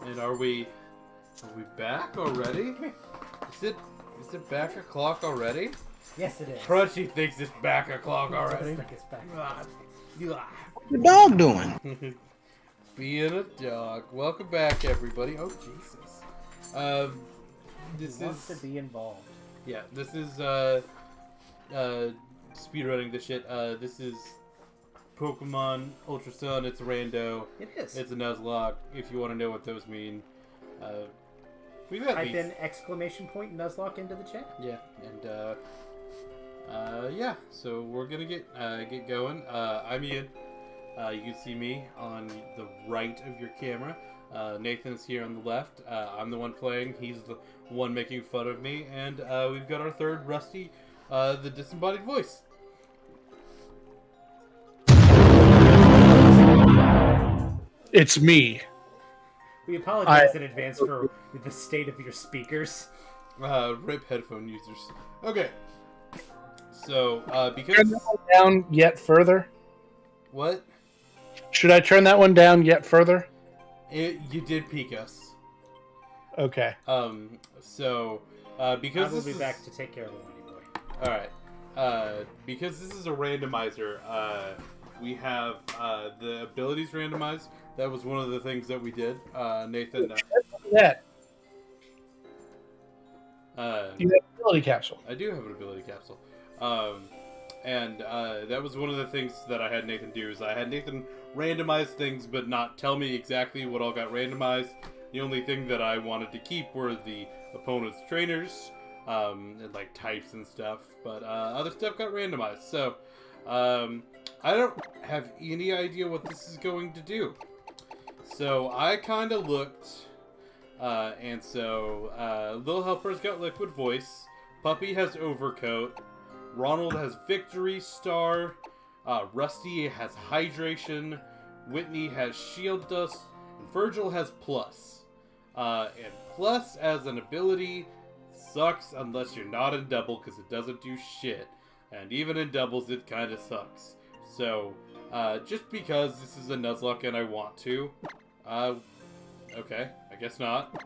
And are we back already? Is it back o'clock already? Yes, it is. Crunchy thinks it's back o'clock already. I think it's back. What's your dog doing? Being a dog. Welcome back, everybody. Oh, Jesus. This He wants is... to be involved. Yeah, this is, speedrunning this shit. This is Pokemon Ultra Sun. It's a rando. It is. It's a Nuzlocke, if you want to know what those mean. We've got Type in exclamation point Nuzlocke into the chat. Yeah, and, yeah, so we're gonna get going. I'm Ian. You can see me on the right of your camera. Nathan's here on the left. I'm the one playing. He's the one making fun of me. And we've got our third, Rusty, the disembodied voice. It's me. We apologize in advance for the state of your speakers. RIP headphone users. Okay. So, because... Turn that one down yet further? What? Should I turn that one down yet further? You did peek us. Okay. So, because I will this be is... back to take care of the whiny boy. Alright. Because this is a randomizer, we have the abilities randomized. That was one of the things that we did. Nathan... That. You have an ability capsule. I do have an ability capsule. And that was one of the things that I had Nathan do, is I had Nathan randomize things, but not tell me exactly what all got randomized. The only thing that I wanted to keep were the opponent's trainers, and like types and stuff, but other stuff got randomized. So, I don't have any idea what this is going to do. So I kind of looked, and so Little Helper's got Liquid Voice, Puppy has Overcoat, Ronald has Victory Star, Rusty has Hydration, Whitney has Shield Dust, and Virgil has Plus. And Plus as an ability sucks unless you're not in double, because it doesn't do shit. And even in doubles, it kind of sucks. So, just because this is a Nuzlocke and I want to, okay, I guess not.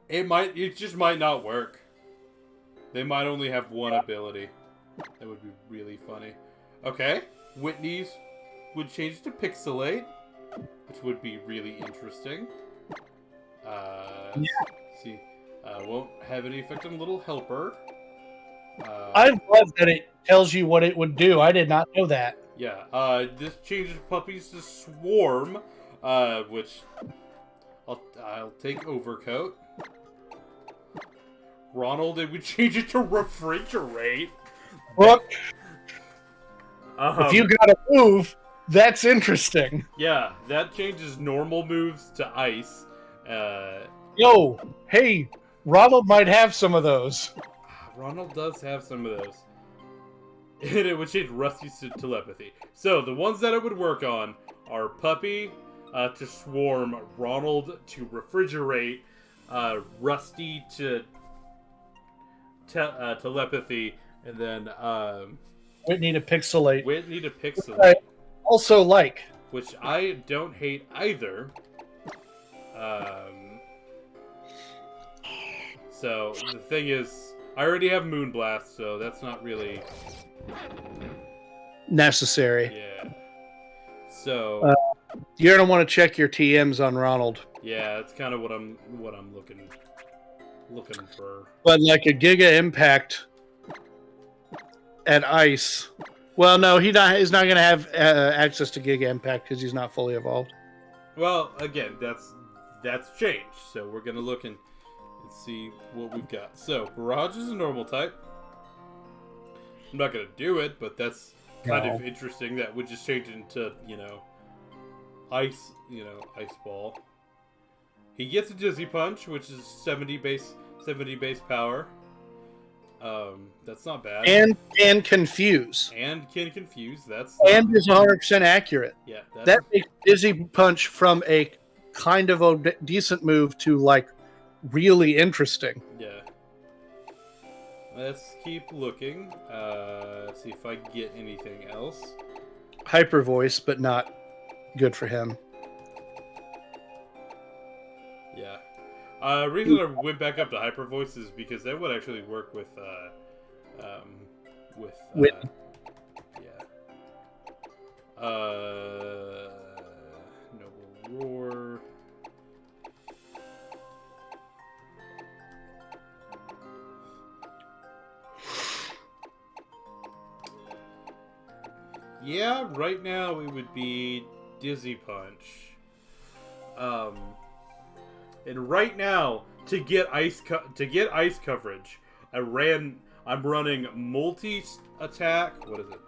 It just might not work. They might only have one ability. That would be really funny. Okay, Whitney's would change to Pixelate, which would be really interesting. Yeah. See, won't have any effect on Little Helper. I love that it tells you what it would do. I did not know that. Yeah, this changes Puppies to Swarm, which I'll take Overcoat. Ronald, it would change it to Refrigerate. Look, if you gotta move, that's interesting. Yeah, that changes normal moves to Ice. Yo, hey, Ronald might have some of those. Ronald does have some of those. And it would change Rusty's to Telepathy. So, the ones that it would work on are Puppy to Swarm, Ronald to Refrigerate, Rusty to Telepathy, and then Whitney to Pixelate. Whitney to Pixelate. I also like. Which I don't hate either. So, the thing is, I already have Moonblast, so that's not really necessary. Yeah. So you're gonna want to check your TMs on Ronald. Yeah, it's kind of what I'm looking for. But like a Giga Impact at Ice, well, no, he's not gonna have access to Giga Impact because he's not fully evolved. Well, again, that's changed. So we're gonna look and see what we've got. So Barrage is a normal type. I'm not gonna do it, but that's kind of interesting. That would just change it into, Ice, Ice Ball. He gets a Dizzy Punch, which is 70 base power. That's not bad. And can confuse. And can confuse. That's and is 100% accurate. Yeah. That makes Dizzy Punch from a kind of a decent move to like really interesting. Yeah. Let's keep looking. See if I get anything else. Hyper voice, but not good for him. Yeah. Reason I went back up to hyper voice is because that would actually work with Whitney. yeah. Noble Roar. Yeah, right now it would be Dizzy Punch. And right now to get ice coverage, I'm running multi attack. What is it?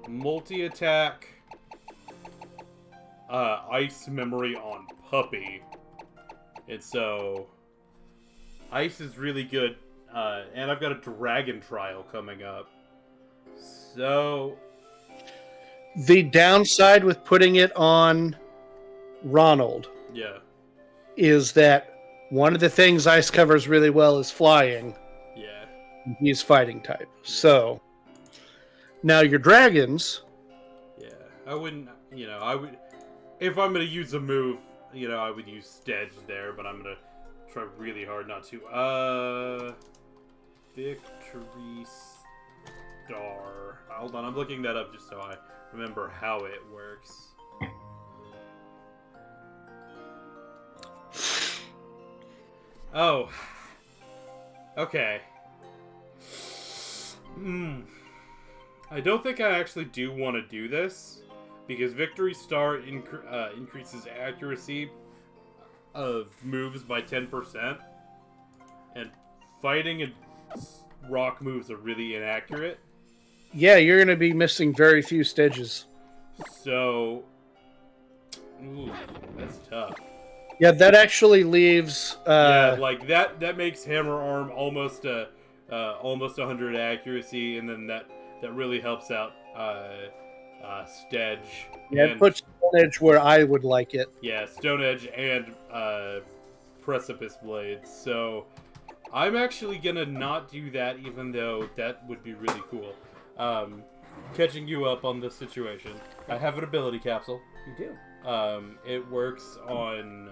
Multi attack. Ice memory on Puppy, and so ice is really good. And I've got a dragon trial coming up, so. The downside with putting it on Ronald is that one of the things ice covers really well is flying. Yeah. He's fighting type. So now your dragons. Yeah. I wouldn't, I would, if I'm going to use a move, I would use Stedge there, but I'm going to try really hard not to. Victory Star. Hold on, I'm looking that up just so I remember how it works. Oh. Okay. I don't think I actually do want to do this, because Victory Star increases accuracy of moves by 10%, and fighting and rock moves are really inaccurate. Yeah, you're going to be missing very few stages. So, ooh, that's tough. Yeah, that actually leaves. Yeah, like that makes Hammer Arm almost 100 accuracy, and then that really helps out Stedge. Yeah, it puts Stone Edge where I would like it. Yeah, Stone Edge and Precipice Blades. So I'm actually gonna not do that, even though that would be really cool. Catching you up on this situation, I have an ability capsule. You do. It works on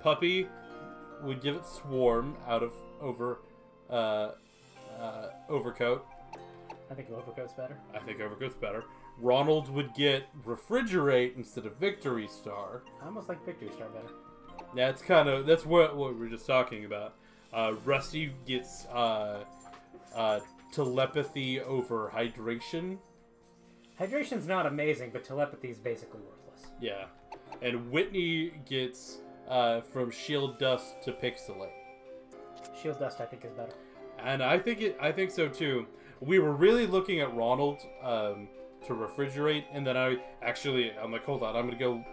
Puppy. Would give it Swarm out of Overcoat. I think Overcoat's better. I think Overcoat's better. Ronald would get Refrigerate instead of Victory Star. I almost like Victory Star better. That's what we were just talking about. Rusty gets Telepathy over Hydration. Hydration's not amazing, but telepathy is basically worthless. Yeah. And Whitney gets from Shield Dust to Pixelate. Shield Dust, I think, is better. And I think so too. We were really looking at Ronald to Refrigerate, and then I'm like, hold on, I'm gonna go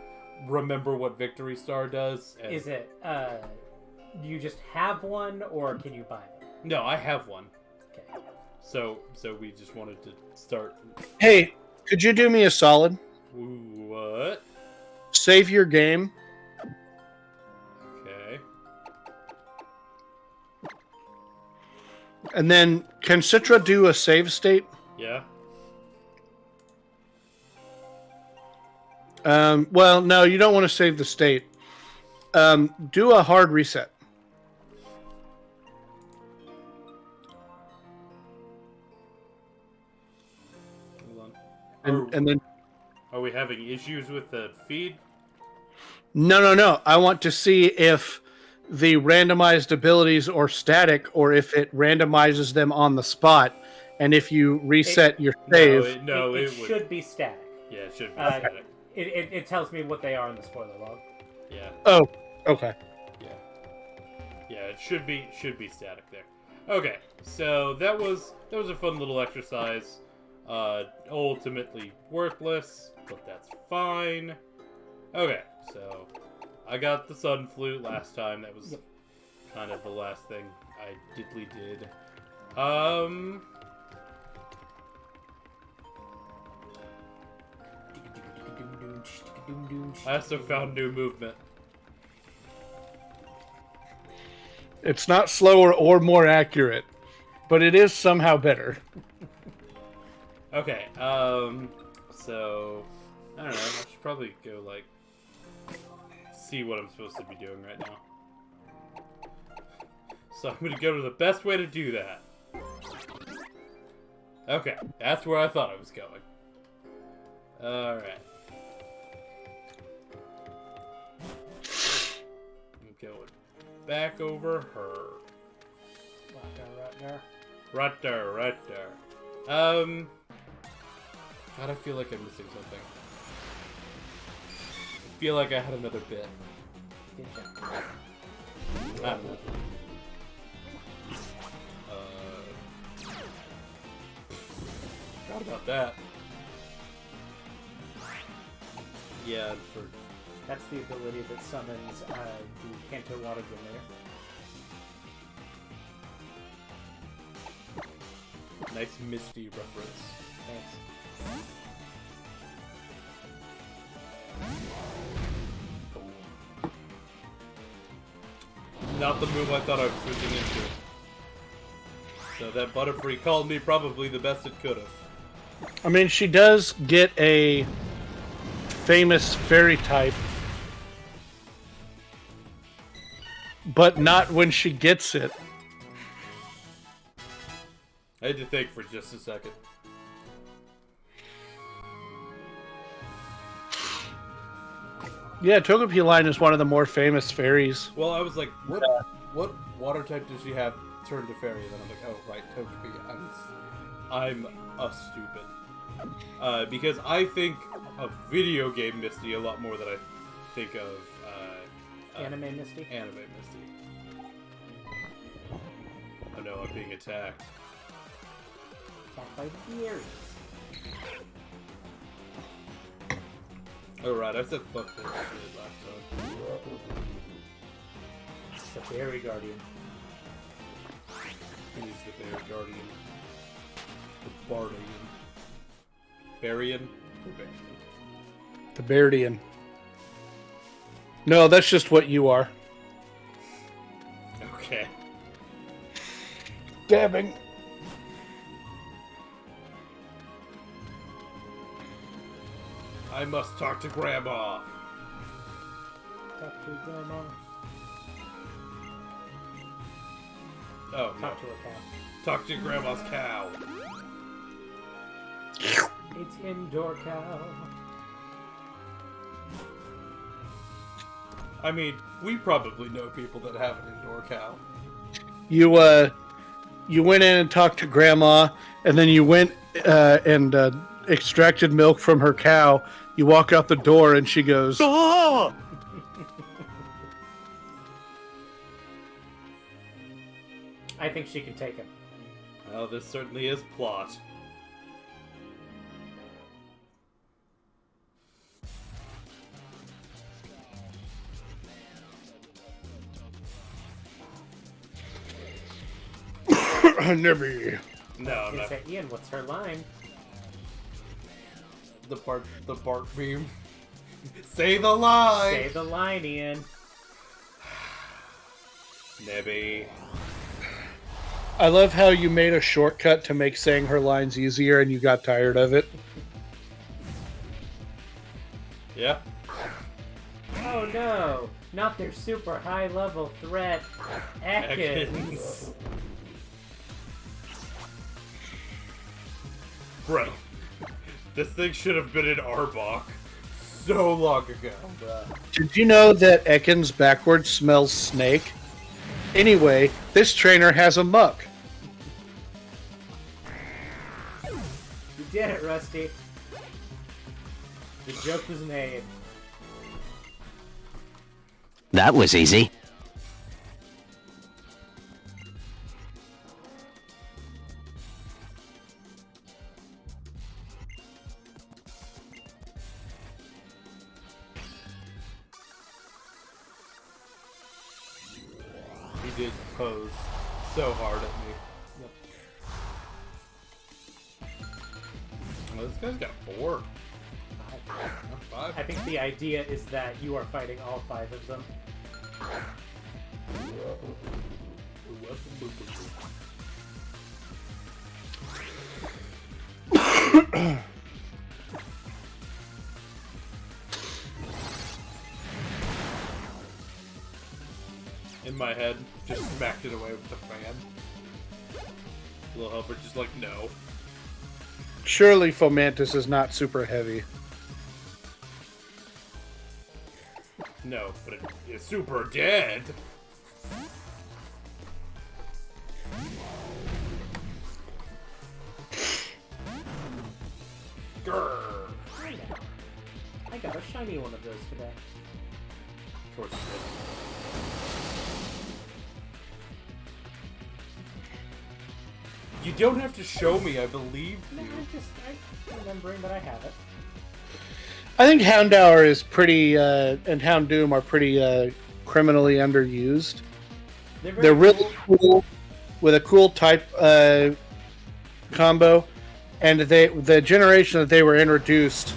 remember what Victory Star does. And... Is it do you just have one, or can you buy them? No, I have one. Okay. So we just wanted to start. Hey, could you do me a solid? What? Save your game. Okay. And then, can Citra do a save state? Yeah. Well, no, you don't want to save the state. Do a hard reset. Hold on. And then... Are we having issues with the feed? No. I want to see if the randomized abilities are static, or if it randomizes them on the spot, and if you reset your save. It should be static. Yeah, it should be static. It tells me what they are in the spoiler log. Yeah. Oh, okay. Yeah, it should be static there. Okay, so that was a fun little exercise. Ultimately worthless, but that's fine. Okay, so I got the Sun Flute last time. That was kind of the last thing I did. I also found new movement. It's not slower or more accurate, but it is somehow better. Okay, so I don't know. I should probably go like see what I'm supposed to be doing right now. So I'm gonna go to the best way to do that. Okay, that's where I thought I was going. Alright. I'm going back over her. Right there. God, I feel like I'm missing something. I feel like I had another bit. I don't know. Forgot about that. Yeah, That's the ability that summons the Kanto Water Generator. nice Misty reference. Thanks. Not the move I thought I was switching into. So that Butterfree called me probably the best it could have. I mean, she does get a famous fairy type, but not when she gets it. I had to think for just a second. Yeah, Togepi is one of the more famous fairies. Well, I was like, what water type does she have turned to fairy? And then I'm like, oh, right, Togepi. I'm a stupid. Because I think of video game Misty a lot more than I think of Anime Misty? Anime Misty. Oh no, I'm being attacked. Attacked by the Aries. Oh right, I said fuck this shit last time. It's the Fairy Guardian. He's the Bear Guardian. The Bardian. Barian? Or Barian? The Bardian. No, that's just what you are. Okay. Dabbing. I must talk to Grandma. Talk to Grandma. Oh, no. Talk to a cat. Talk to Grandma's cow. It's indoor cow. I mean, we probably know people that have an indoor cow. You went in and talked to Grandma, and then you went and extracted milk from her cow. You walk out the door, and she goes, "Ah!" I think she can take him. Well, this certainly is plot. Nibby. No, I'm Is not. that Ian? What's her line? The bark beam. Say the line! Say the line, Ian. Nebby. I love how you made a shortcut to make saying her lines easier, and you got tired of it. Yeah. Oh no! Not their super high level threat, Ekans. Bro. This thing should have been in Arbok so long ago. Did you know that Ekans backwards smells snake? Anyway, this trainer has a muck. You did it, Rusty. The joke was made. That was easy. He did pose so hard at me. Well, this guy's got 4. Not 5. I think the idea is that you are fighting all 5 of them. In my head, just smacked it away with the fan. Little helper just like, no. Surely Fomantis is not super heavy. No, but it's super dead. Grrr. I got a shiny one of those today. Of course you did. You don't have to show me, I believe No, you. I'm remembering that I have it. I think Houndour is pretty, and Houndoom are pretty criminally underused. They're really cool with a cool type combo, and the generation that they were introduced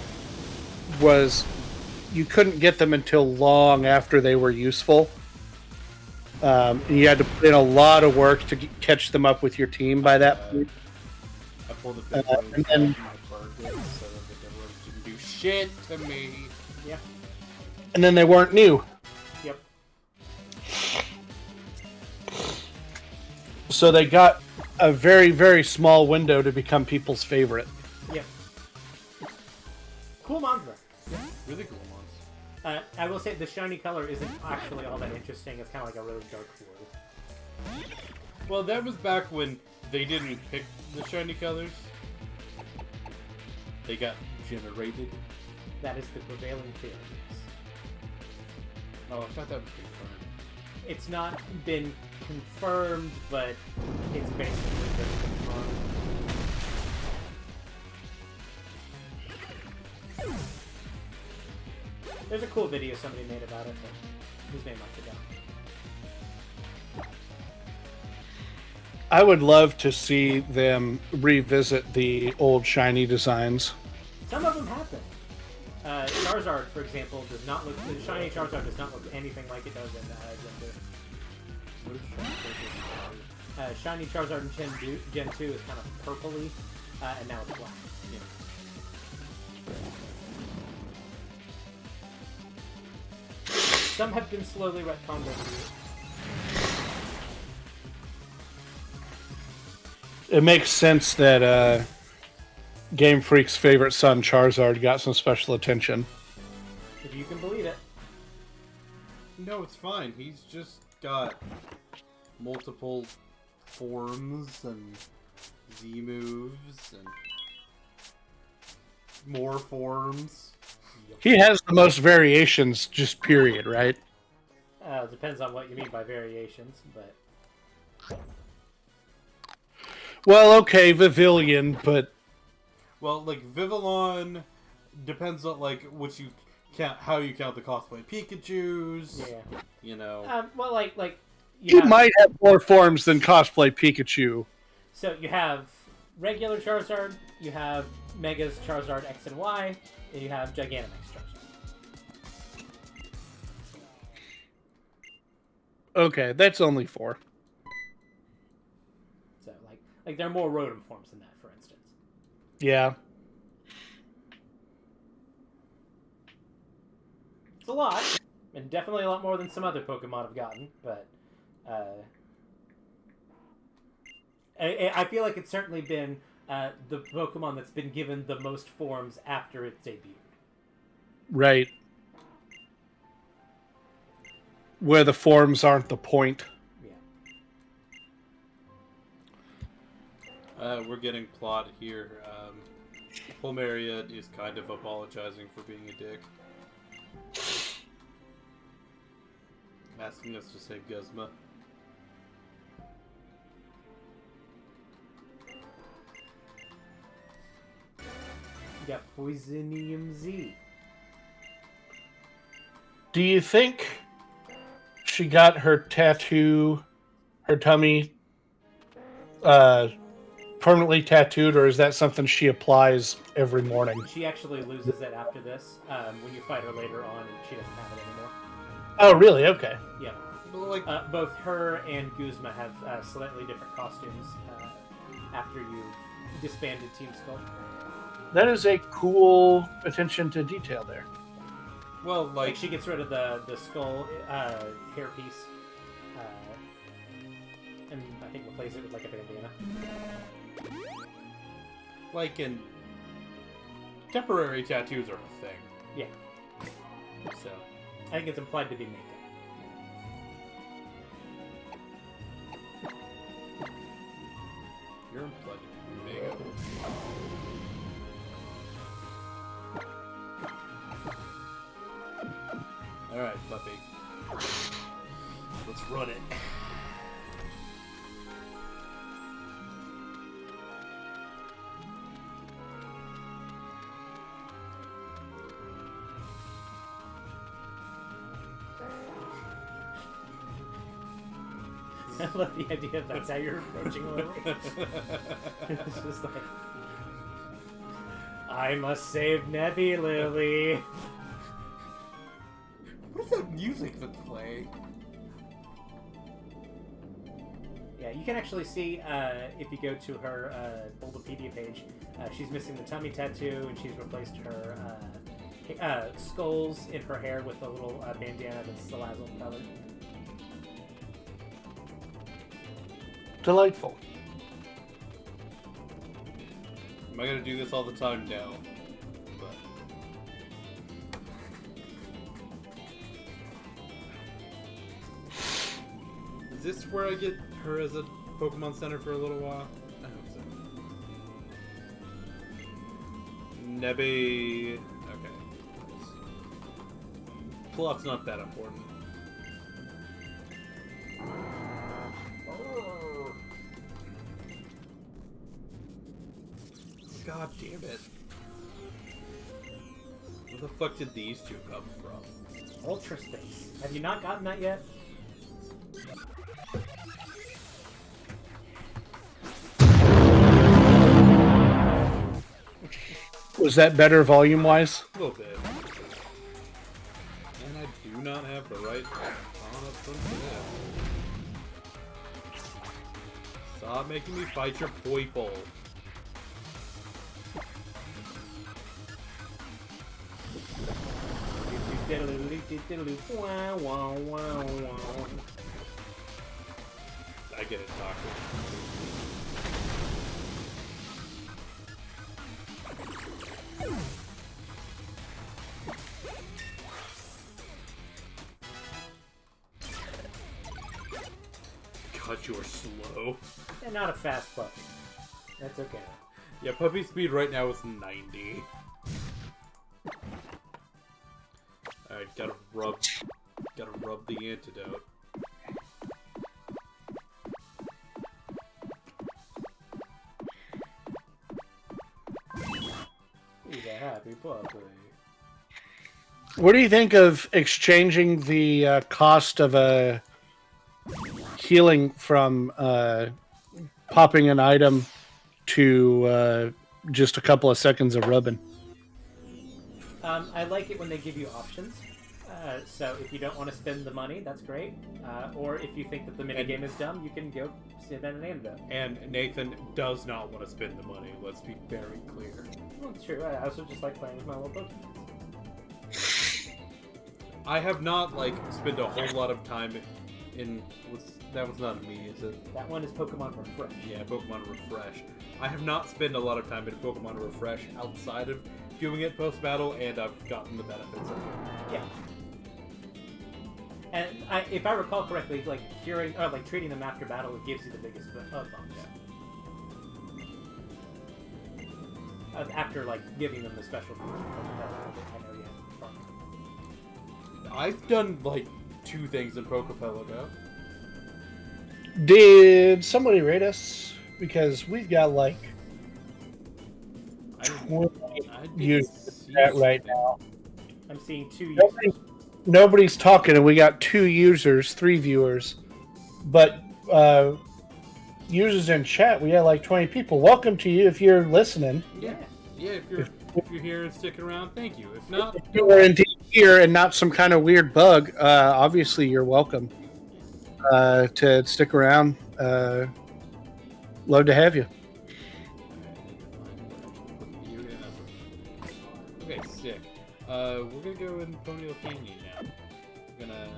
was you couldn't get them until long after they were useful. And you had to put in a lot of work to catch them up with your team by that point. I pulled a big and then- my bird so that the Devilers didn't do shit to me. Yeah. And then they weren't new. Yep. So they got a very, very small window to become people's favorite. Yep. Cool monster. Really cool ones. I will say the shiny color isn't actually all that interesting. It's kind of like a really dark blue. Well, that was back when they didn't pick the shiny colors. They got generated. That is the prevailing theory. Oh, I thought that was confirmed. It's not been confirmed, but it's basically been confirmed. There's a cool video somebody made about it, but whose name I forgot. I would love to see them revisit the old shiny designs. Some of them happen. Charizard, for example, does not look. The shiny Charizard does not look anything like it does in Gen 2. What is Shiny shiny? Charizard in Gen 2 is kind of purpley, and now it's black. Some have been slowly retconned over the years. It makes sense that Game Freak's favorite son, Charizard, got some special attention. If you can believe it. No, it's fine. He's just got multiple forms and Z moves and more forms. He has the most variations, just period, right? Depends on what you mean by variations, but... Well, okay, Vivillon, but... Well, like, Vivillon depends on, like, what you count, how you count the cosplay Pikachus. Yeah. You know. Well, like He might have more forms than cosplay Pikachu. So you have regular Charizard, you have Mega's Charizard X and Y, and you have Gigantamax Charizard. Okay, that's only 4. So, like there are more Rotom forms than that, for instance. Yeah. It's a lot, and definitely a lot more than some other Pokemon have gotten, but I feel like it's certainly been the Pokemon that's been given the most forms after its debut. Right. Where the forms aren't the point. Yeah. We're getting plot here. Pulmeria is kind of apologizing for being a dick. Asking us to save Guzma. You got Poisonium Z. Do you think she got her tattoo, her tummy, permanently tattooed, or is that something she applies every morning? She actually loses it after this. When you fight her later on, and she doesn't have it anymore. Oh, really? Okay. Yeah. Well, like, Both her and Guzma have slightly different costumes after you've disbanded Team Skull. That is a cool attention to detail there. Well, Like she gets rid of the skull hairpiece, and I think replace it with like a bandana. like in temporary tattoos are a thing. Yeah, So I think it's implied to be makeup. you're implied to be mega. All right, puppy. Let's run it. I love the idea of that's how you're approaching Lily. It's just like, I must save Nebby, Lily. What is that music that's playing? Yeah, you can actually see if you go to her Boldopedia page, she's missing the tummy tattoo, and she's replaced her skulls in her hair with a little bandana that's Salazzle colored. Delightful. Am I gonna do this all the time? No. But is this where I get her as a Pokemon Center for a little while? I hope so. Nebby. Okay. Plot's not that important. God damn it. Where the fuck did these two come from? Ultra Space. Have you not gotten that yet? Was that better volume-wise? A little bit. And I do not have the right on up front for that. Stop making me fight your Poipole. I get it, Doctor. God, you are slow. And not a fast puppy. That's okay. Yeah, puppy speed right now is 90. Alright, gotta rub the antidote. He's a happy puppy. What do you think of exchanging the cost of a healing from popping an item to just a couple of seconds of rubbing? I like it when they give you options. So if you don't want to spend the money, that's great. Or if you think that the minigame is dumb, you can go sit down and antidote. And Nathan does not want to spend the money, let's be very clear. Well, it's true. I also just like playing with my little Pokemon. I have not, like, spent a whole lot of time in... that was not me, is it? That one is Pokemon Refresh. Yeah, Pokemon Refresh. I have not spent a lot of time in Pokemon Refresh outside of doing it post-battle, and I've gotten the benefits of it. Yeah. And if I recall correctly, like curing, or like treating them after battle, it gives you the biggest bumps. Yeah. After like giving them the special feature. I know you have. I've done, like, 2 things in Pokepelago. Did somebody rate us? Because we've got like 20 users that right now. I'm seeing 2 Nobody- users. Nobody's talking, and we got 2 users, 3 viewers. But users in chat, we got like 20 people. Welcome to you if you're listening. Yeah. Yeah, if you're here and sticking around, thank you. If not, If you are indeed here and not some kind of weird bug, obviously you're welcome to stick around. Love to have you. you in as a We're gonna go in Ponytail Canyon now. We're gonna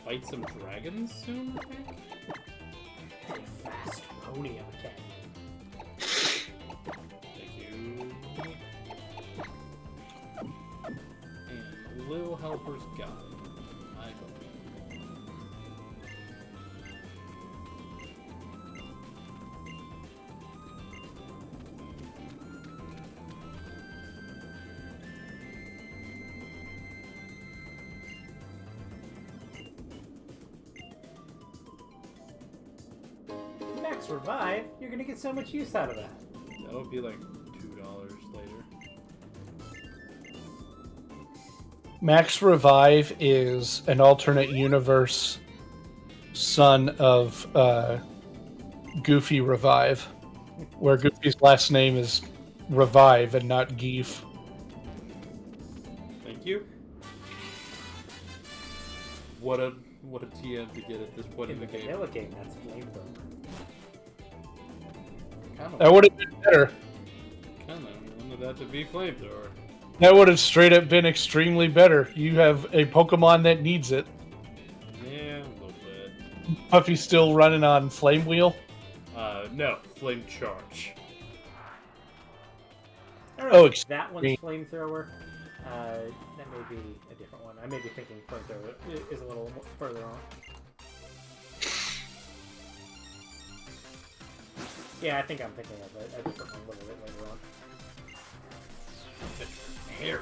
fight some dragons soon, I think? It's a fast pony on the canyon. Thank you. And Little Helper's Guide. I believe. Max Revive? You're gonna get so much use out of that. That would be like $2 later. Max Revive is an alternate universe son of Goofy Revive, where Goofy's last name is Revive and not Geef. Thank you. What a TM to get at this point in the game. vanilla game, that's flamethrower. That would have been better. Kinda wanted that to be flamethrower. That would have straight up been extremely better. You have a Pokemon that needs it. Yeah, a little bit. Puffy's still running on Flame Wheel. No, Flame Charge. I don't know Oh, if that one's flamethrower. That may be a different one. I may be thinking flamethrower is a little further on. Yeah, I think I'm thinking of a different one a little bit later on. Hair.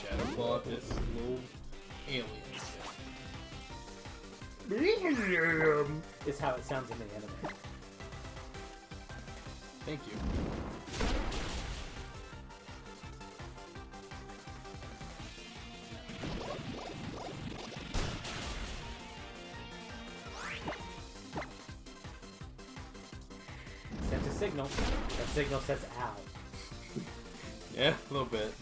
Shadow Claw this little alien. Is how it sounds in the anime. Thank you. Sent a signal. That signal says ow. Yeah, a little bit.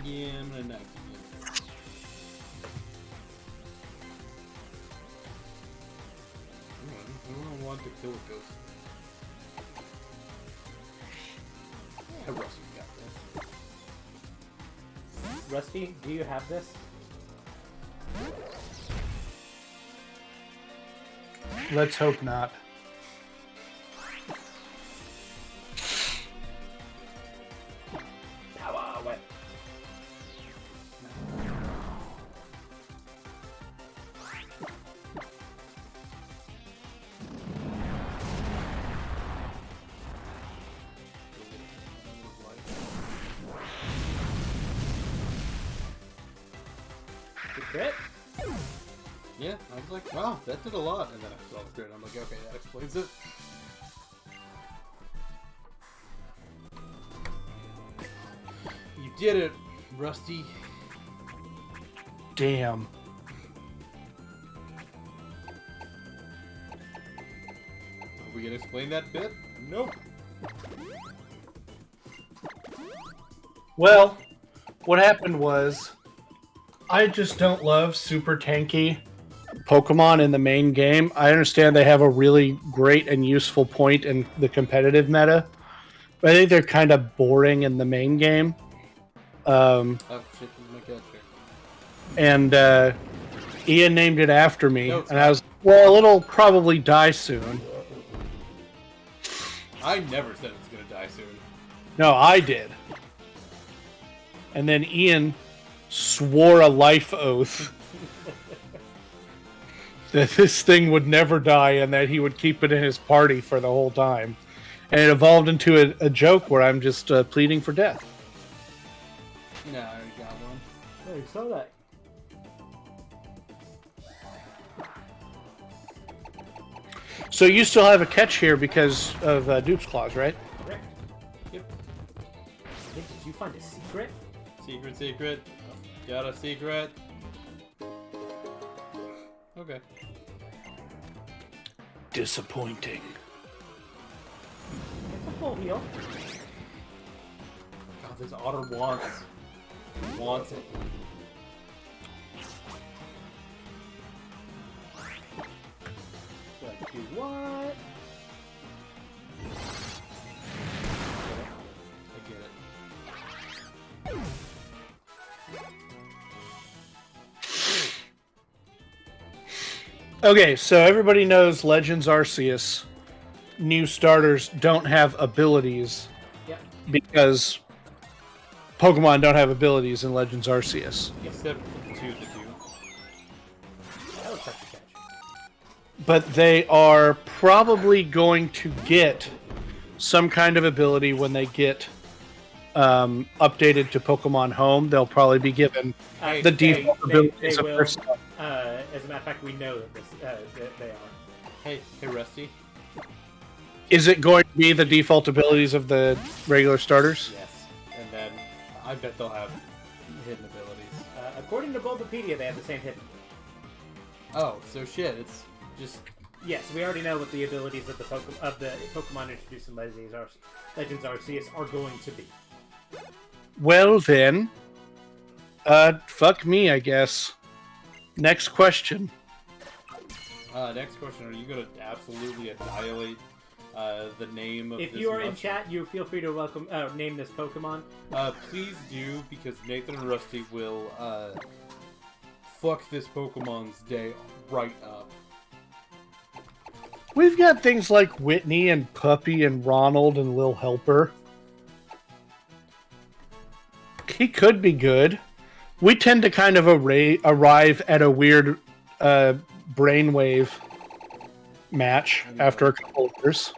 Yeah, I'm gonna knock you. I don't want to kill a ghost. Yeah, Rusty got this. Rusty, do you have this? Let's hope not. Power whip. Good crit. Yeah, I was like, wow, that did a lot. And then I saw the crit, and I'm like, okay, that explains it. You did it, Rusty. Damn. Are we gonna explain that bit? Nope. Well, what happened was, I just don't love super tanky Pokemon in the main game. I understand they have a really great and useful point in the competitive meta, but I think they're kind of boring in the main game. Oh shit, this is my catcher. And Ian named it after me, No, it's and I was, well, it'll probably die soon. I never said it's gonna die soon. No, I did. And then Ian swore a life oath that this thing would never die and that he would keep it in his party for the whole time. And it evolved into a joke where I'm just pleading for death. Nah, I already got one. Oh, you saw that. So you still have a catch here because of Dupe's Claws, right? Correct. Yep. Did you find a secret? Secret. Got a secret. Okay. Disappointing. It's a full heal. God, this otter wants it. What? I get it. Okay, so everybody knows Legends Arceus. New starters don't have abilities Yep. because Pokemon don't have abilities in Legends Arceus. Except for the two that do. That was tough to catch. But they are probably going to get some kind of ability when they get updated to Pokemon Home. They'll probably be given the default abilities of their stuff. As a matter of fact, we know that that they are. Hey, Rusty. Is it going to be the default abilities of the regular starters? Yes. And then I bet they'll have hidden abilities. According to Bulbapedia, they have the same hidden. Oh, so shit. It's just Yes, we already know what the abilities of the Pokemon introduced in Legends Arceus are going to be. Well then, fuck me, I guess. Next question. next question: are you gonna absolutely annihilate the name of? If this you are in monster? chat, you feel free to name this Pokemon. Please do, because Nathan and Rusty will fuck this Pokemon's day right up. We've got things like Whitney and Puppy and Ronald and Lil Helper. He could be good. We tend to kind of arrive at a weird brainwave match after a couple of years.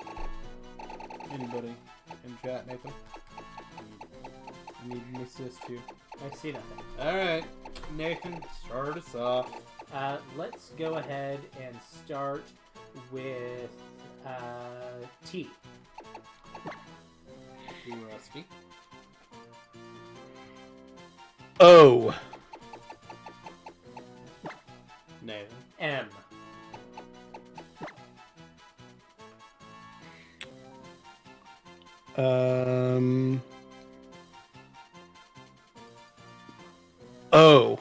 Anybody in chat, Nathan? Need an assist here. I see nothing. Alright, Nathan, start us off. Let's go ahead and start with T. Rusty. Oh. Nathan. M. O.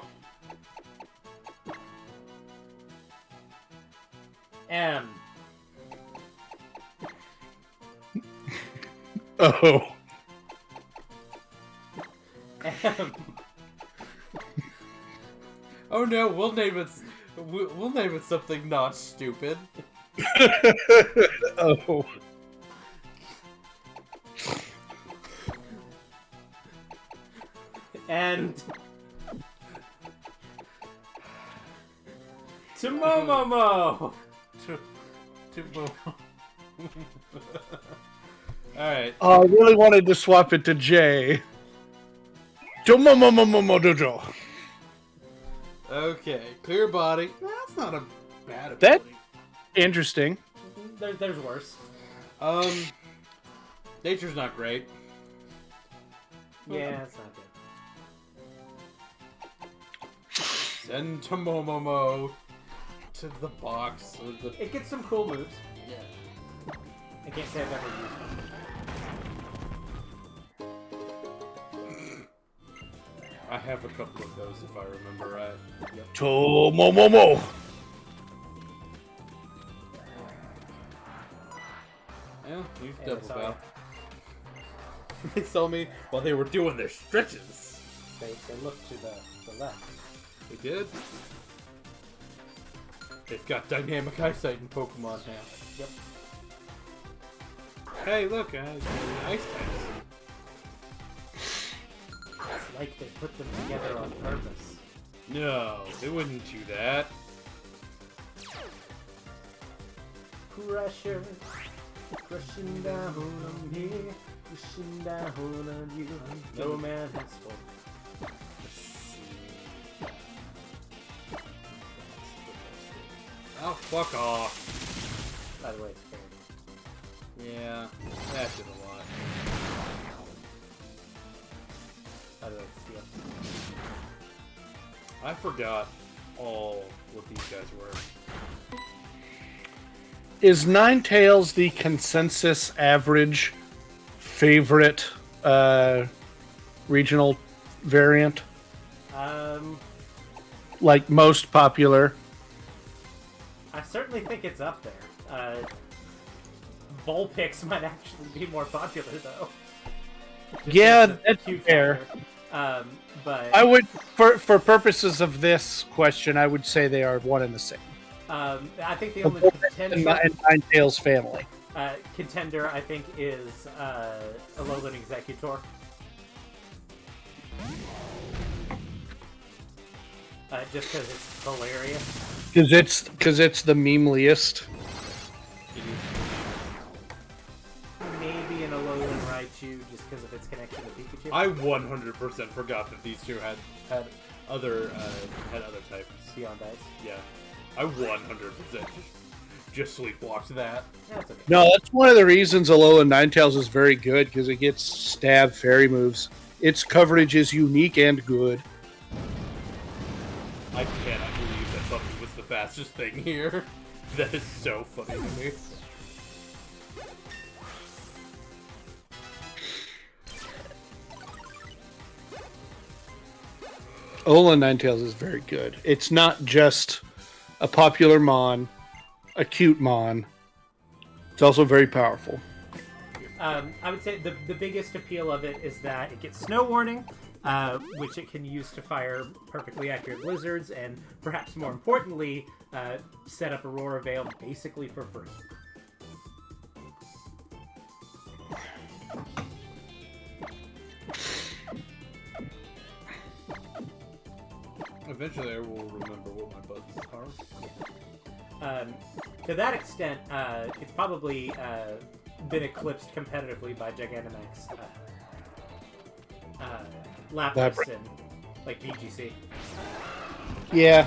M. Oh. M. Oh no, we'll name it something not stupid. Oh. And Tomomomo. Alright. I really wanted to swap it to J. Dojo. Okay, clear body. That's not a bad That- ability. Interesting. There's worse. Nature's not great. Yeah, it's not good. Send Tomomomo to the box. Or the... It gets some cool moves. Yeah. I can't say I've ever used one. I have a couple of those if I remember right. Yep. Tomomomo. Yeah, you've Yeah, double sorry. battle. They saw me while they were doing their stretches. They look to the left. They did. They've got dynamic eyesight in Pokemon now. Yep. Hey, look, ice types. It's like they put them together on purpose. No, they wouldn't do that. Pressure, crushing down on me, pushing down on you. No man has spoken. Oh, fuck off. By the way, it's parody. Yeah, that did a lot. By the way, it's steel. I forgot all what these guys were. Is Ninetales the consensus average favorite regional variant? Like most popular? I certainly think it's up there. Vulpix might actually be more popular, though. Just Yeah, because of that's Q fair. factor. But I would, for purposes of this question, I would say they are one and the same. I think the The only Vulpix and Ninetales family. contender, I think, is Alolan Executor. Just because it's hilarious. Because it's the memeliest. Maybe an Alolan Raichu, just because of its connection to Pikachu. I 100% forgot that these two had other types. Beyond Ice. Yeah, I 100% just sleepwalked that. That's okay. No, that's one of the reasons Alolan Ninetales is very good, because it gets stab fairy moves. Its coverage is unique and good. I cannot believe that something was the fastest thing here. That is so funny to me. Alolan Ninetales is very good. It's not just a popular mon, a cute mon. It's also very powerful. I would say the biggest appeal of it is that it gets snow warning, which it can use to fire perfectly accurate blizzards, and perhaps more importantly, set up Aurora Veil basically for free. Eventually, I will remember what my buttons are. To that extent, it's probably been eclipsed competitively by Gigantamax, Lapras, and like VGC. Yeah.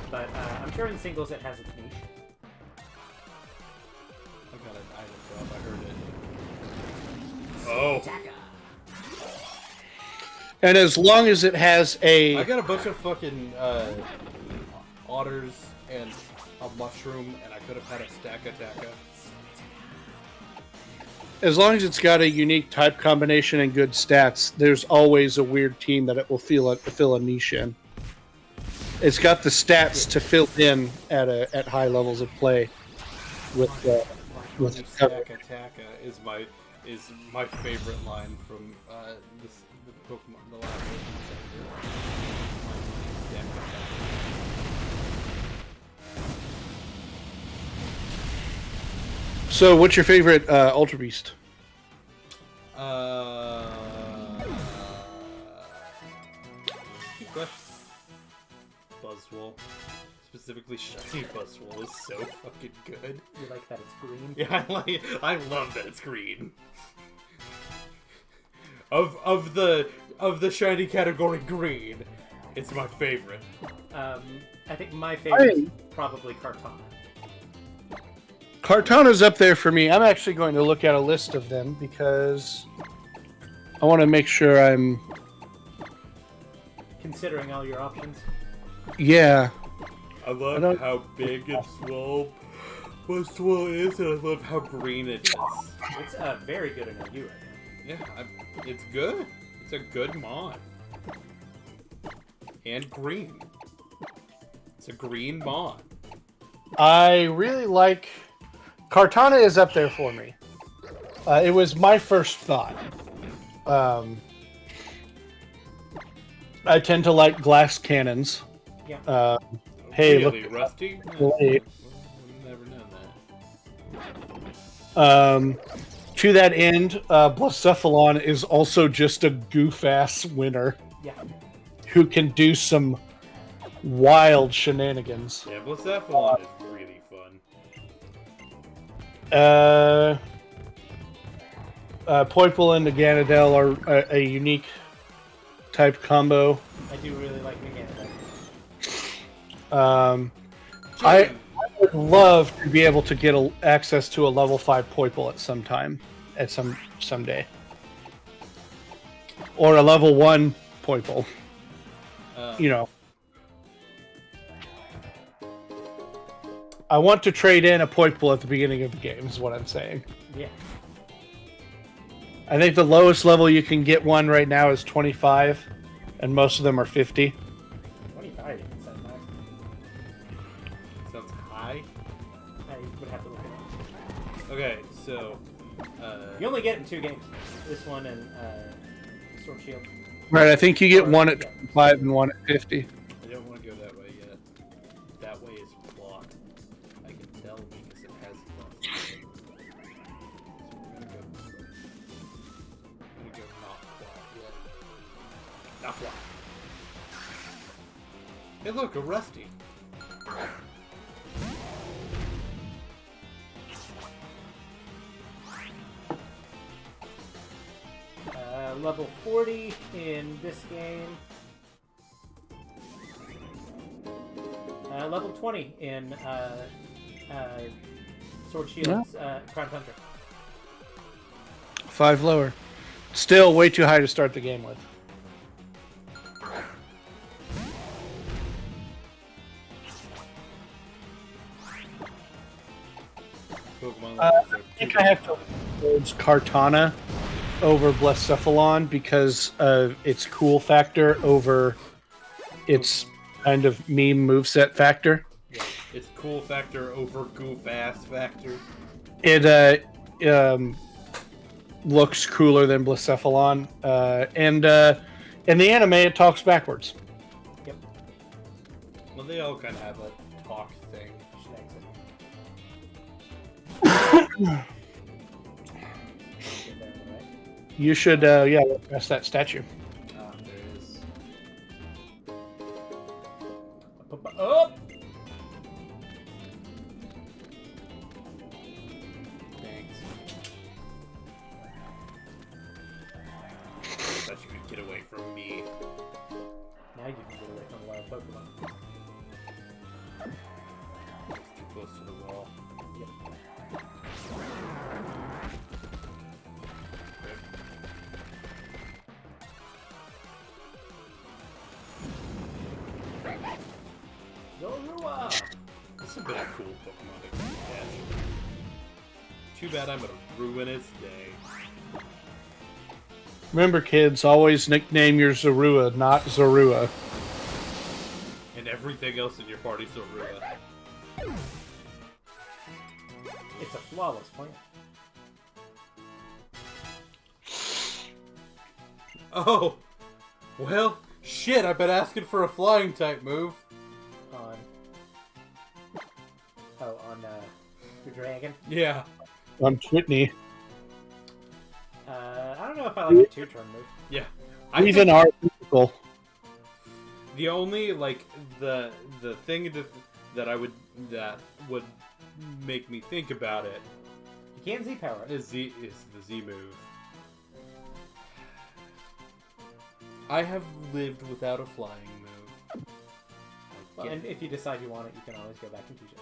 But I'm sure in singles it has its niche. I got an item drop. I heard it. Oh. Taka. And as long as it has I got a bunch of fucking otters and a mushroom, and I could have had a stack attacker. As long as it's got a unique type combination and good stats, there's always a weird team that it will fill a niche in. It's got the stats to fill in at high levels of play. With Stack attacker is my favorite line from the Pokemon, the last Pokemon chapter. Stack attacker. So, what's your favorite Ultra Beast? Good question. Buzzwole. Specifically, shiny Buzzwole is so fucking good. You like that it's green? Yeah, I love that it's green. Of the shiny category, green, it's my favorite. I think my favorite is probably Kartana. Kartana's up there for me. I'm actually going to look at a list of them because I want to make sure I'm... Considering all your options. Yeah. I love how big its Buzzwole is, and I love how green it is. It's very good in OU right now. Yeah, it's good. It's a good mon. And green. It's a green mon. I really like... Kartana is up there for me. It was my first thought. I tend to like glass cannons. Yeah. Hey, really, look. Rusty? Hey. Never known that. To that end, Blacephalon is also just a goof-ass winner Yeah. who can do some wild shenanigans. Yeah, Blacephalon is really fun. Poipole and Naganadel are a unique type combo. I do really like Meganada. I would love to be able to get access to a level 5 Poipole at someday. Or a level 1 Poipole. You know. I want to trade in a Poipole at the beginning of the game, is what I'm saying. Yeah. I think the lowest level you can get one right now is 25, and most of them are 50. 25 even sounds high. Sounds high. I would have to look Okay, so You only get it in 2 games. This one and Sword Shield. Right, I think you get Or- one at yeah. 25 and one at 50. I don't want to go that way yet. That way is blocked. I can tell because it has blocked. So we're gonna go this way. I'm gonna go not blocked yet. Not blocked. Hey look, a Rusty. Level 40 in this game. Level 20 in Sword Shield's Crown Tundra. 5 lower. Still way too high to start the game with. Pokemon I levels are think too I have big. to towards Kartana over Blacephalon because of its cool factor over its kind of meme moveset factor. Yeah, it's cool factor over goof ass factor. It looks cooler than Blacephalon, and in the anime it talks backwards. Yep. Well, they all kind of have a talk thing. Should exit. Get there on the right. You should look past that statue. Ah, there it is. Oh! Thanks. Thought you could get away from me. Now you can get away from wild Pokemon. Too close to the wall. Yep. Zorua! This has been a cool Pokemon to catch. Too bad I'm gonna ruin its day. Remember, kids, always nickname your Zorua, not Zorua. And everything else in your party's Zorua. It's a flawless plan. Oh! Well, shit, I've been asking for a flying type move. On your dragon. Yeah. On Twitney. I don't know if I like a 2-turn move. Yeah. Even our physical. The only like the thing that would make me think about it You can Z power it. is the Z move. I have lived without a flying move. Well, and if you decide you want it, you can always go back and teach it.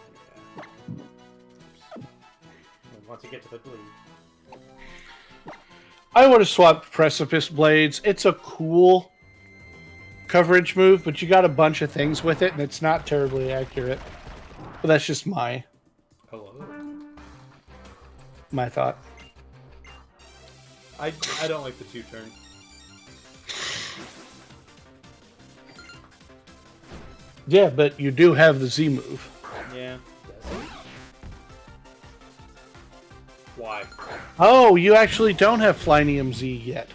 And once you get to the bleed. I would have swapped Precipice Blades. It's a cool coverage move, but you got a bunch of things with it, and it's not terribly accurate. But that's just my Hello. thought. I don't like the 2-turn. Yeah, but you do have the Z move. Yeah. Why? Oh, you actually don't have Flynium Z yet.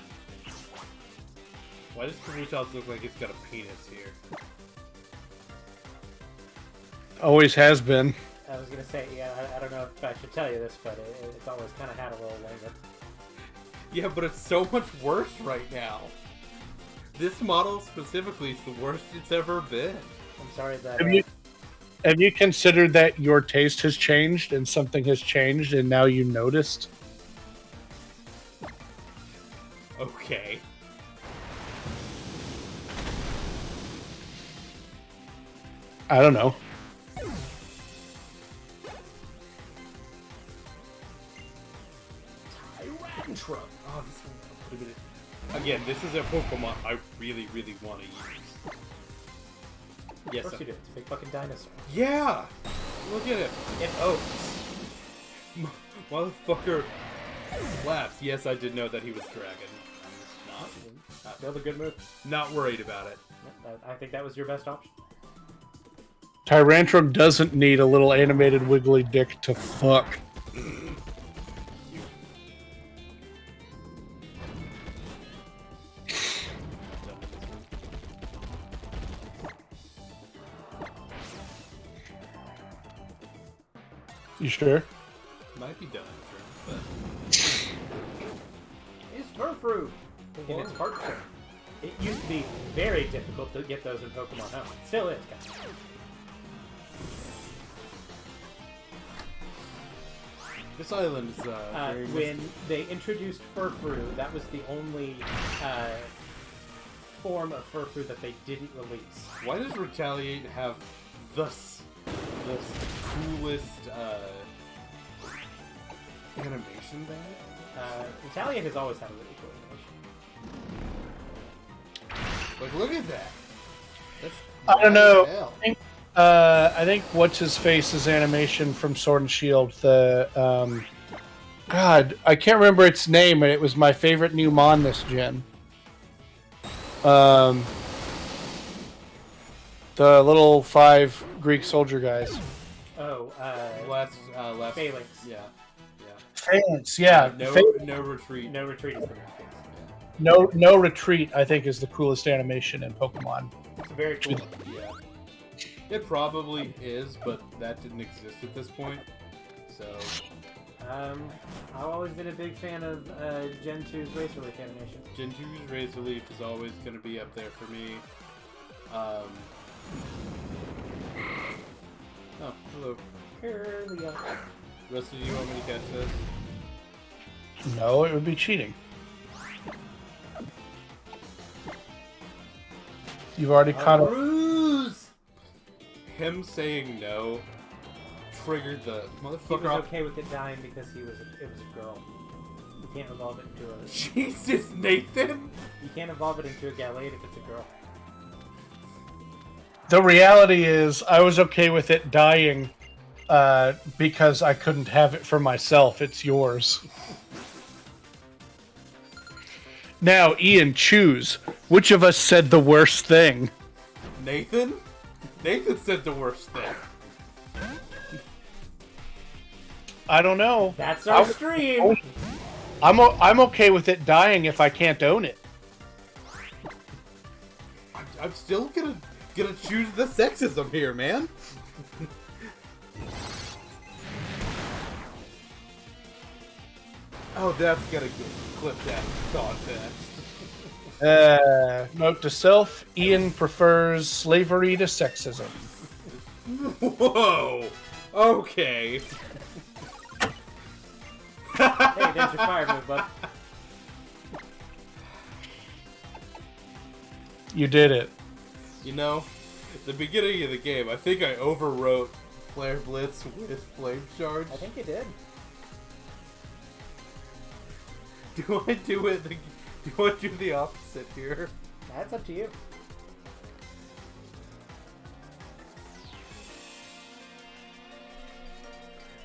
Why does Kabutops look like it's got a penis here? Always has been. I was gonna say, yeah, I don't know if I should tell you this, but it's always kind of had a little winged. Yeah, but it's so much worse right now. This model specifically is the worst it's ever been. I'm sorry that. Have you considered that your taste has changed and something has changed and now you noticed? Okay. I don't know. Tyrantrum. Oh, this one. Again, this is a Pokemon I really, really want to use. Of Yes. course you do. It's a big fucking dinosaur. Yeah. Look at it. It Motherfucker slaps. Yes, I did know that he was dragon. Still a good move. Not worried about it. I think that was your best option. Tyrantrum doesn't need a little animated wiggly dick to fuck. You sure? Might be done, but It's Furfrou in its heart form. It used to be very difficult to get those in Pokemon Home. It still is, guys. this island is very When they introduced Furfrou, that was the only form of Furfrou that they didn't release. Why does Retaliate have the coolest animation there? Retaliate has always had a really cool animation. Like, look at that. That's I don't know. wild as hell. I think what's his face's animation from Sword and Shield. The God, I can't remember its name, but it was my favorite new Mon this gen. The little 5 Greek soldier guys. Oh, Last Phalanx. Yeah. Phalanx, yeah. No retreat. No retreat is the name. No retreat. I think is the coolest animation in Pokemon. It's very cool. Yeah. It probably is, but that didn't exist at this point. So. I've always been a big fan of Gen 2's Razor Leaf animation. Gen 2's Razor Leaf is always going to be up there for me. Oh, hello. Curly. Rusty, do you want me to catch this? No, it would be cheating. You've already caught up. Bruise! Him saying no triggered the He was motherfucker off. okay with it dying because it was a girl. You can't evolve it into a. Jesus, Nathan! You can't evolve it into a Gallade if it's a girl. The reality is, I was okay with it dying because I couldn't have it for myself. It's yours. Now, Ian, choose. Which of us said the worst thing? Nathan? Nathan said the worst thing. I don't know. That's our stream! I'm okay with it dying if I can't own it. I'm still gonna choose the sexism here, man. Oh, that's gonna get clipped out of context. Note to self, Ian prefers slavery to sexism. Whoa! Okay. Hey, there's your fire move, bud. You did it. You know, at the beginning of the game, I think I overwrote Flare Blitz with Flame Charge. I think you did. Do I do it? Do I do the opposite here? That's up to you.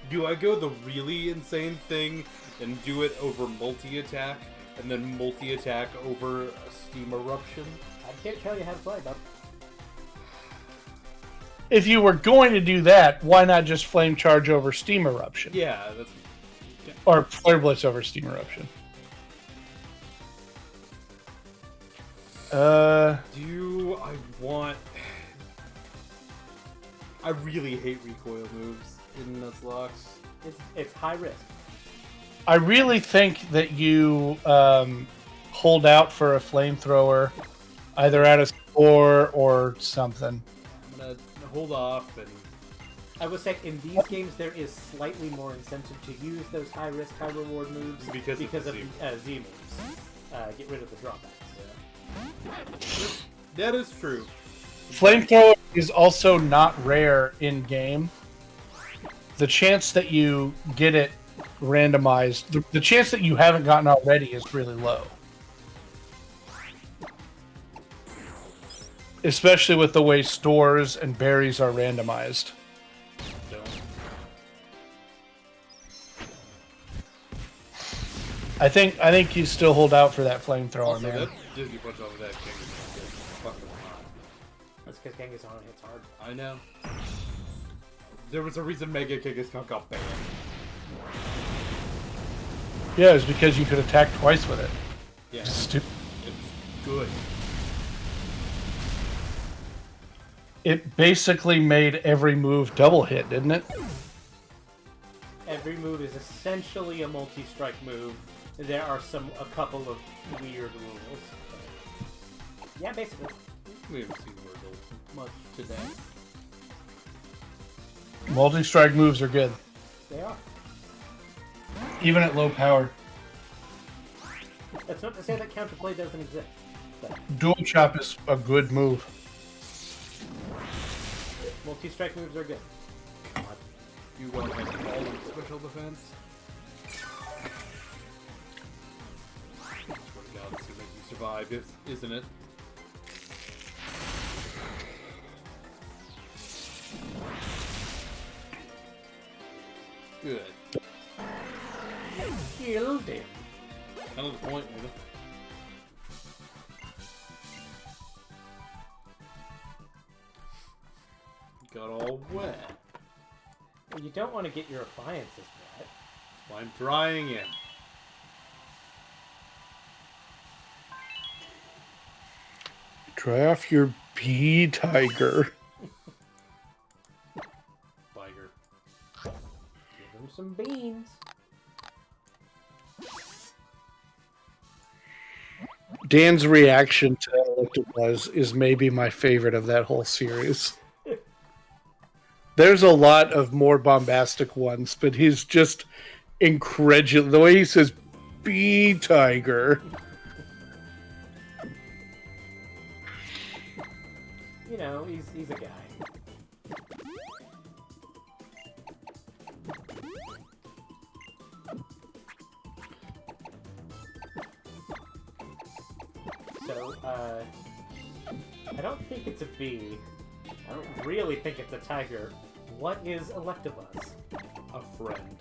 Do I go the really insane thing and do it over multi-attack, and then multi-attack over a Steam Eruption? I can't tell you how to play, bud. If you were going to do that, why not just Flame Charge over Steam Eruption? Yeah, that's... Or Flare Blitz over Steam Eruption. Do I want... I really hate recoil moves in Nuzlocke. It's high risk. I really think that you hold out for a flamethrower, either at a score or something. I'm gonna hold off and... I would say in these games there is slightly more incentive to use those high risk, high reward moves Because of the Z moves. Get rid of the drawbacks. That is true. Flamethrower is also not rare in game. The chance that you get it randomized, the chance that you haven't gotten already is really low. Especially with the way stores and berries are randomized. Don't. I think you still hold out for that flamethrower, Also, man. that Disney Punch off of that king is fucking hot. That's because Genghis-on hits hard. I know. There was a reason Mega Kangaskhan got banned. Yeah, it's because you could attack twice with it. Yeah. Stupid. It's good. It basically made every move double hit, didn't it? every move is essentially a multi-strike move. There are a couple of weird rules. But yeah, basically. We haven't seen Wordle much today. Multi-strike moves are good, They are. even at low power. That's not to say that counterplay doesn't exist. But Dual chop is a good move. multi-strike moves are good. God. You want to have all of special defense? I swear to God, it's gonna make you survive, isn't it? Good. Killed him. Kind of the point, nigga. Got all wet. Well, you don't want to get your appliances wet. That's why I'm drying it. Dry off your bee tiger. Tiger. Give him some beans. Dan's reaction to Electabuzz is maybe my favorite of that whole series. There's a lot of more bombastic ones, but he's just incredulous. The way he says, bee tiger. You know, he's a guy. So, I don't think it's a bee. I don't really think it's a tiger. What is Electabuzz? A friend.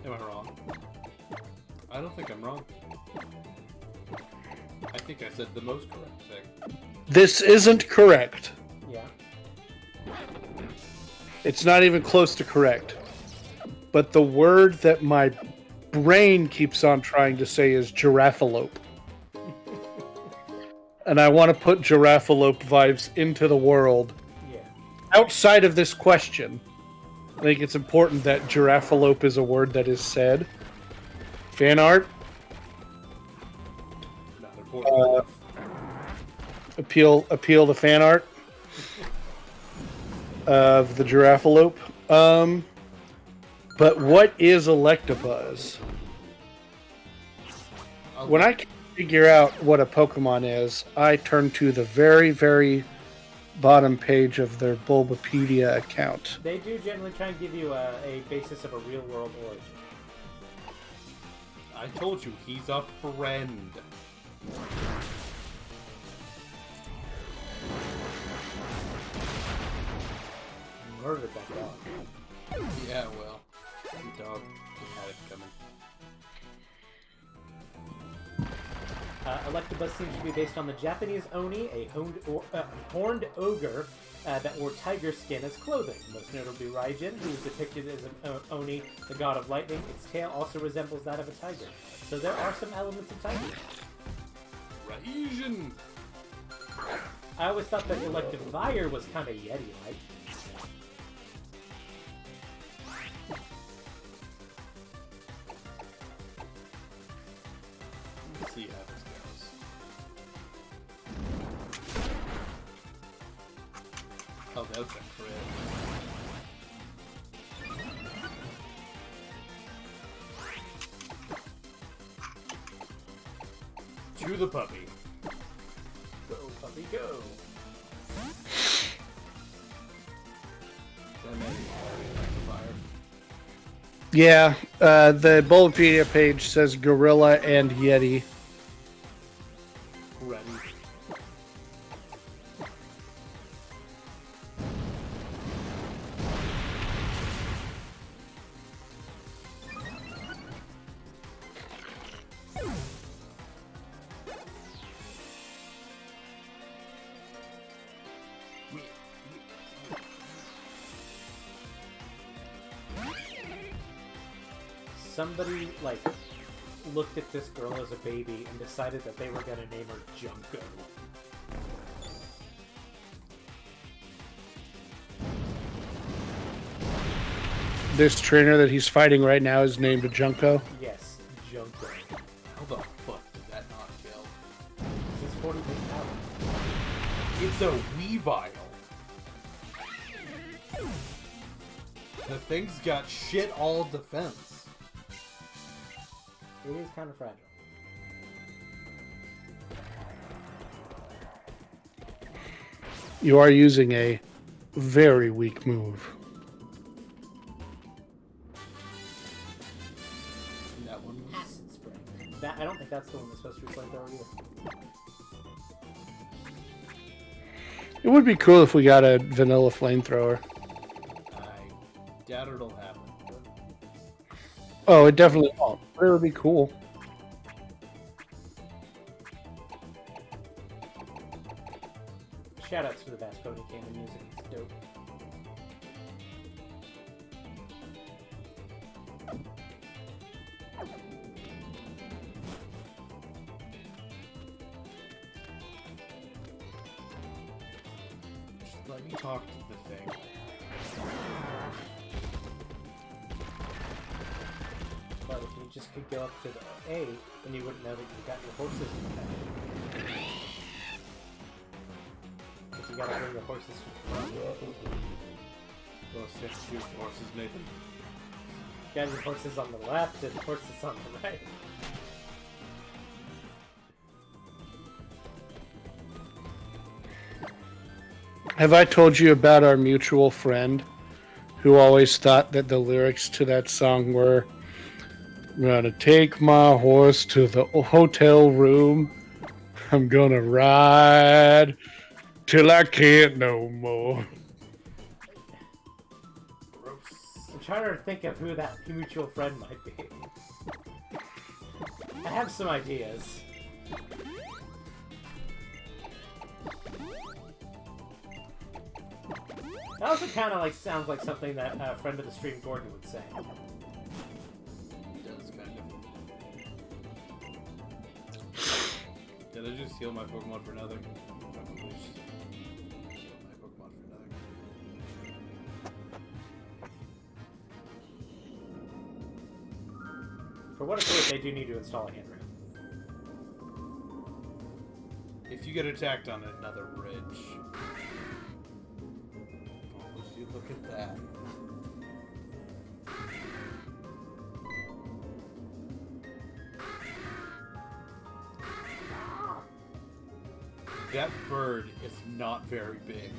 Am I wrong? I don't think I'm wrong. I think I said the most correct thing. This isn't correct. Yeah. It's not even close to correct. But the word that my brain keeps on trying to say is giraffalope. And I want to put giraffalope vibes into the world. Yeah. Outside of this question, I think it's important that giraffalope is a word that is said. Fan art, Not important. appeal to fan art of the giraffalope. But what is Electabuzz? When I can figure out what a Pokemon is, I turn to the very, very bottom page of their Bulbapedia account. They do generally try and give you a basis of a real-world origin. I told you, he's a friend. Murdered that dog. Yeah, well, the dog had it coming. Electabuzz seems to be based on the Japanese Oni, a horned ogre that wore tiger skin as clothing. Most notably Raijin, who is depicted as an Oni, the god of lightning. Its tail also resembles that of a tiger. So there are some elements of tiger. Raijin! I always thought that Electivire was kind of Yeti-like. Let's see how this goes. Oh, that's a crit. To the puppy. Go, puppy, go. That man is already like the fire. Yeah, the Bulbapedia page says Gorilla and Yeti. Ready. Somebody, like, looked at this girl as a baby and decided that they were gonna name her Junko. this trainer that he's fighting right now is named Junko. Yes, Junko. How the fuck did that not kill? He's 40 big power. It's a Weavile. The thing's got shit all defense. It is kind of fragile. You are using a very weak move. That one was... Acid spray. I don't think that's the one that's supposed to be flamethrower either. It would be cool if we got a vanilla flamethrower. I doubt it'll happen. But... Oh, it definitely won't. But it would be cool. Shoutouts to the Bass Pony Cannon music. It's dope. Just let me talk to the thing. But if you just could go up to the A, then you wouldn't know that you got your horses in the back. Because you gotta bring your horses to the front. Well, 6 horses, Nathan. You got your horses on the left and horses on the right. Have I told you about our mutual friend who always thought that the lyrics to that song were, I'm gonna take my horse to the hotel room. I'm gonna ride till I can't no more. I'm trying to think of who that mutual friend might be. I have some ideas. That also kind of like sounds like something that a friend of the stream, Gordon, would say. It does, kind of. Did I just heal my Pokemon for nothing? Probably just heal my Pokemon for nothing. For what it's worth, they do need to install a handrail. If you get attacked on another ridge... Oh, would you look at that? That bird is not very big.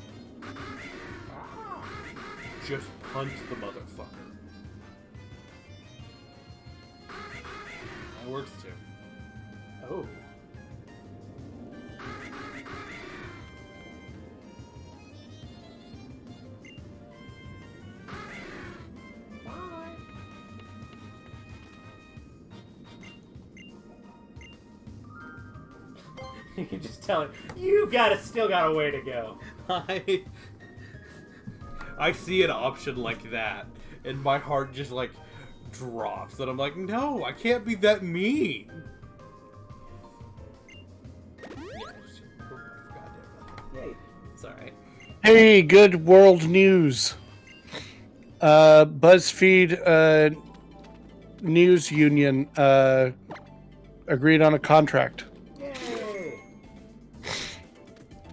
Just punt the motherfucker. That works too. Oh. You can just tell it, you still got a way to go. I see an option like that, and my heart just like drops. And I'm like, no, I can't be that mean. Yeah, I forgot that. Yay. It's alright. Hey, good world news. BuzzFeed News Union agreed on a contract. Yay!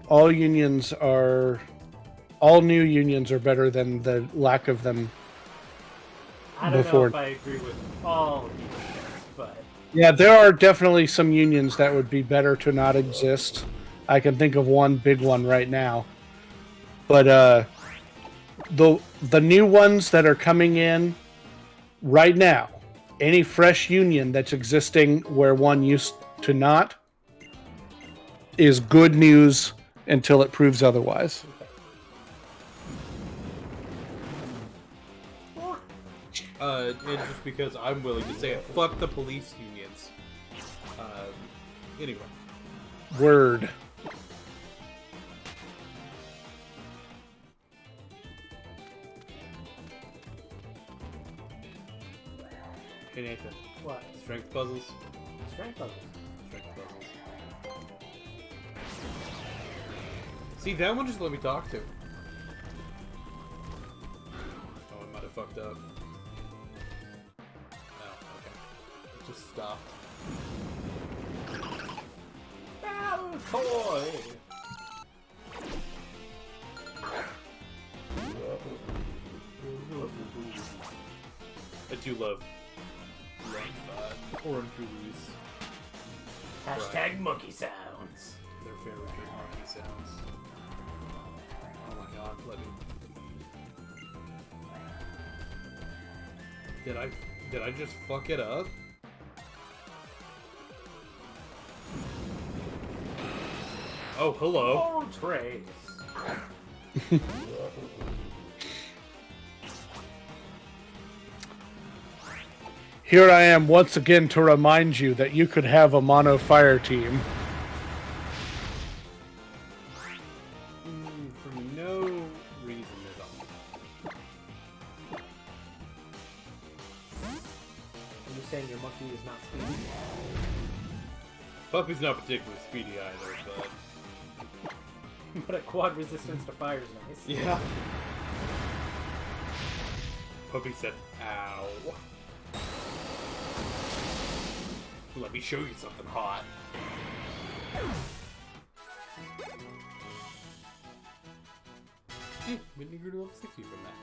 All new unions are better than the lack of them. I don't Before. know if I agree with all of these, but Yeah, there are definitely some unions that would be better to not exist. I can think of one big one right now. But the new ones that are coming in right now, any fresh union that's existing where one used to not, is good news until it proves otherwise. It's just because I'm willing to say it. Fuck the police unions. Anyway. Word. Hey Nathan. what? Strength puzzles? Strength levels. Strength puzzles. See, that one just let me talk to. Oh, I might have fucked up. just stopped. Toy. I do love orange juice. Hashtag monkey sounds. Their favorite drink monkey sounds. Oh my god, let me. Did I just fuck it up? Oh, hello. Oh, Trace. Here I am once again to remind you that you could have a mono fire team. For no reason at all. Are you saying your monkey is not speedy? Puppy's not particularly speedy either, but... But a quad resistance to fire is nice. Yeah. Puppy said, ow. Let me show you something hot. We need to go to level 60 from that.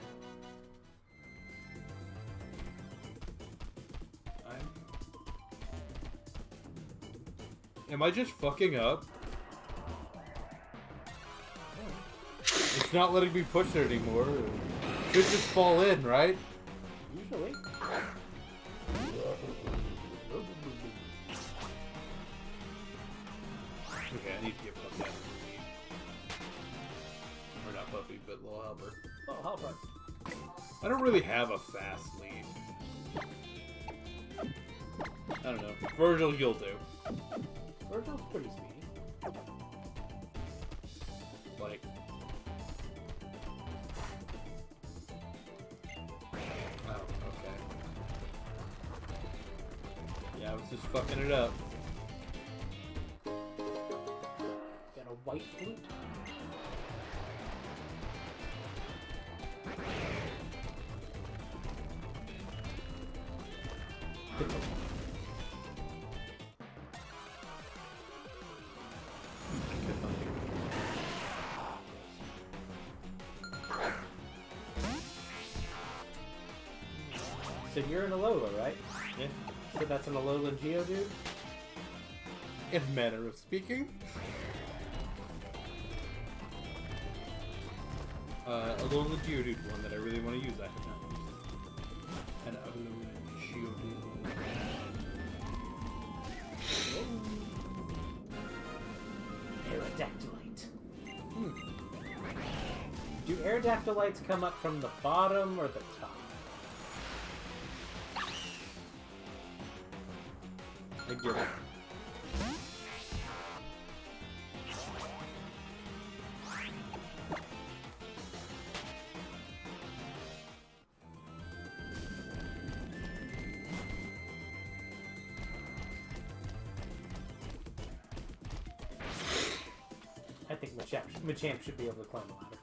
Am I just fucking up? It's not letting me push it anymore. Should just fall in, right? Usually. Okay, I need to get Puppy out of the lead. Or not Puppy, but Little Helper. Oh, how far? I don't really have a fast lead. I don't know. Virgil, you'll do. Virgil's pretty speedy. Like... Oh, okay. Yeah, I was just fucking it up. Got a white flute. So you're an Alola, right? Yeah. So that's an Alola Geodude? In a manner of speaking. A little Geodude one that I really want to use. I have not used it. An Alola Geodude. Aerodactylite. Do Aerodactylites come up from the bottom or the top? I get it. I think Machamp should be able to climb a ladder.